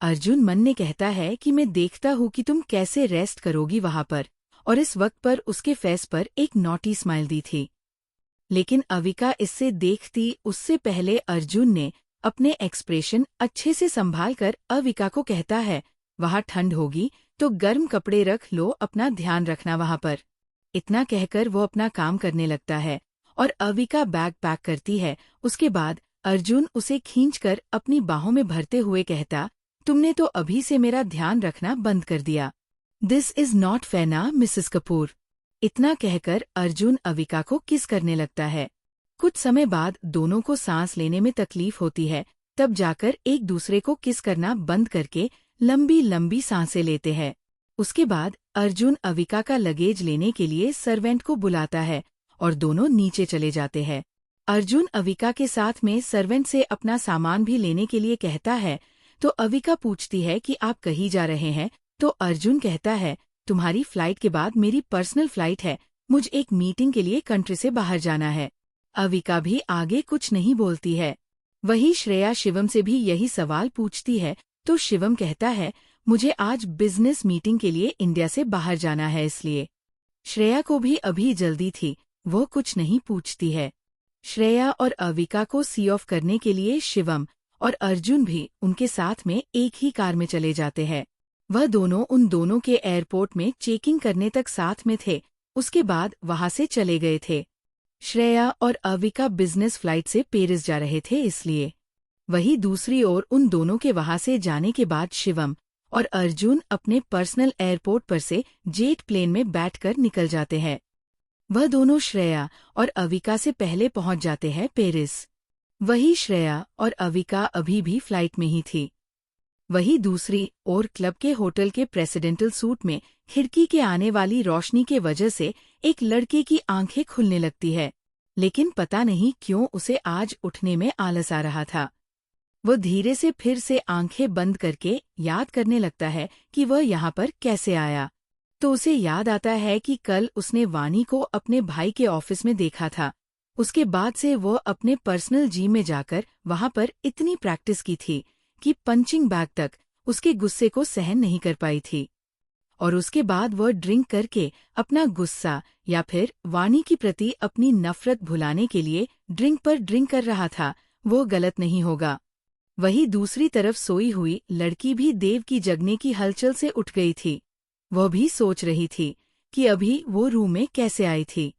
[SPEAKER 1] अर्जुन मन में कहता है कि मैं देखता हूँ कि तुम कैसे रेस्ट करोगी वहां पर, और इस वक्त पर उसके फेस पर एक नॉटी स्माइल दी थी। लेकिन अविका इससे देखती उससे पहले अर्जुन ने अपने एक्सप्रेशन अच्छे से संभालकर अविका को कहता है, वहां ठंड होगी तो गर्म कपड़े रख लो, अपना ध्यान रखना वहां पर। इतना कहकर वो अपना काम करने लगता है और अविका बैग पैक करती है। उसके बाद अर्जुन उसे खींचकर अपनी बाहों में भरते हुए कहता तुमने तो अभी से मेरा ध्यान रखना बंद कर दिया। दिस इज नॉट फेयर ना मिसेस कपूर। इतना कहकर अर्जुन अविका को किस करने लगता है। कुछ समय बाद दोनों को सांस लेने में तकलीफ होती है, तब जाकर एक दूसरे को किस करना बंद करके लंबी लंबी सांसें लेते हैं। उसके बाद अर्जुन अविका का लगेज लेने के लिए सर्वेंट को बुलाता है और दोनों नीचे चले जाते हैं। अर्जुन अविका के साथ में सर्वेंट से अपना सामान भी लेने के लिए कहता है, तो अविका पूछती है कि आप कहीं जा रहे हैं, तो अर्जुन कहता है, तुम्हारी फ्लाइट के बाद मेरी पर्सनल फ्लाइट है, मुझे एक मीटिंग के लिए कंट्री से बाहर जाना है। अविका भी आगे कुछ नहीं बोलती है। वही श्रेया शिवम से भी यही सवाल पूछती है, तो शिवम कहता है, मुझे आज बिजनेस मीटिंग के लिए इंडिया से बाहर जाना है, इसलिए। श्रेया को भी अभी जल्दी थी, वो कुछ नहीं पूछती है। श्रेया और अविका को सी ऑफ करने के लिए शिवम और अर्जुन भी उनके साथ में एक ही कार में चले जाते हैं। वह दोनों उन दोनों के एयरपोर्ट में चेकिंग करने तक साथ में थे, उसके बाद वहां से चले गए थे। श्रेया और अविका बिजनेस फ्लाइट से पेरिस जा रहे थे, इसलिए। वही दूसरी ओर उन दोनों के वहां से जाने के बाद शिवम और अर्जुन अपने पर्सनल एयरपोर्ट पर से जेट प्लेन में बैठकर निकल जाते हैं। वह दोनों श्रेया और अविका से पहले पहुंच जाते हैं पेरिस। वही श्रेया और अविका अभी भी फ्लाइट में ही थी। वही दूसरी ओर क्लब के होटल के प्रेसिडेंटल सूट में खिड़की के आने वाली रोशनी के वजह से एक लड़के की आंखें खुलने लगती है, लेकिन पता नहीं क्यों उसे आज उठने में आलस आ रहा था। वो धीरे से फिर से आंखें बंद करके याद करने लगता है कि वह यहाँ पर कैसे आया। तो उसे याद आता है कि कल उसने वानी को अपने भाई के ऑफिस में देखा था। उसके बाद से वो अपने पर्सनल जिम में जाकर वहां पर इतनी प्रैक्टिस की थी कि पंचिंग बैग तक उसके गुस्से को सहन नहीं कर पाई थी। और उसके बाद वह ड्रिंक करके अपना गुस्सा या फिर वानी की प्रति अपनी नफरत भुलाने के लिए ड्रिंक पर ड्रिंक कर रहा था। वो गलत नहीं होगा। वही दूसरी तरफ सोई हुई लड़की भी देव की जगने की हलचल से उठ गई थी। वह भी सोच रही थी कि अभी वो रूम में कैसे आई थी,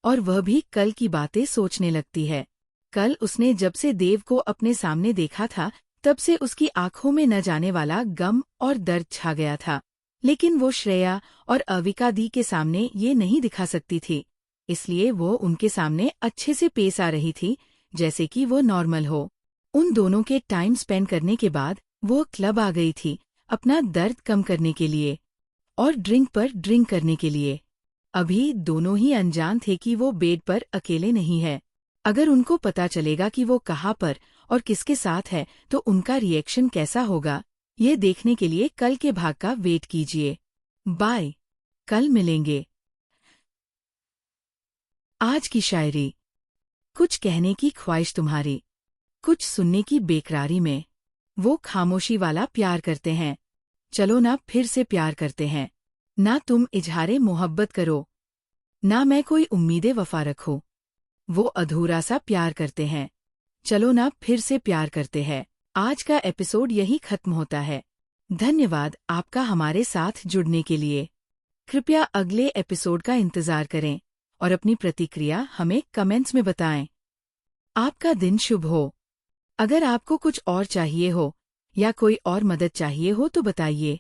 [SPEAKER 1] और वह भी कल की बातें सोचने लगती है। कल उसने जब से देव को अपने सामने देखा था, तब से उसकी आंखों में न जाने वाला गम और दर्द छा गया था, लेकिन वो श्रेया और अविका दी के सामने ये नहीं दिखा सकती थी, इसलिए वो उनके सामने अच्छे से पेश आ रही थी, जैसे कि वो नॉर्मल हो। उन दोनों के टाइम स्पेंड करने के बाद वो क्लब आ गई थी अपना दर्द कम करने के लिए और ड्रिंक पर ड्रिंक करने के लिए। अभी दोनों ही अनजान थे कि वो बेड पर अकेले नहीं है। अगर उनको पता चलेगा कि वो कहाँ पर और किसके साथ है, तो उनका रिएक्शन कैसा होगा, ये देखने के लिए कल के भाग का वेट कीजिए। बाय, कल मिलेंगे। आज की शायरी। कुछ कहने की ख्वाहिश तुम्हारी, कुछ सुनने की बेकरारी में, वो खामोशी वाला प्यार करते हैं। चलो ना फिर से प्यार करते हैं। ना तुम इजहारे मोहब्बत करो, ना मैं कोई उम्मीदें वफा रखूं। वो अधूरा सा प्यार करते हैं। चलो ना फिर से प्यार करते हैं। आज का एपिसोड यही खत्म होता है। धन्यवाद आपका हमारे साथ जुड़ने के लिए। कृपया अगले एपिसोड का इंतजार करें और अपनी प्रतिक्रिया हमें कमेंट्स में बताएं। आपका दिन शुभ हो। अगर आपको कुछ और चाहिए हो या कोई और मदद चाहिए हो तो बताइए।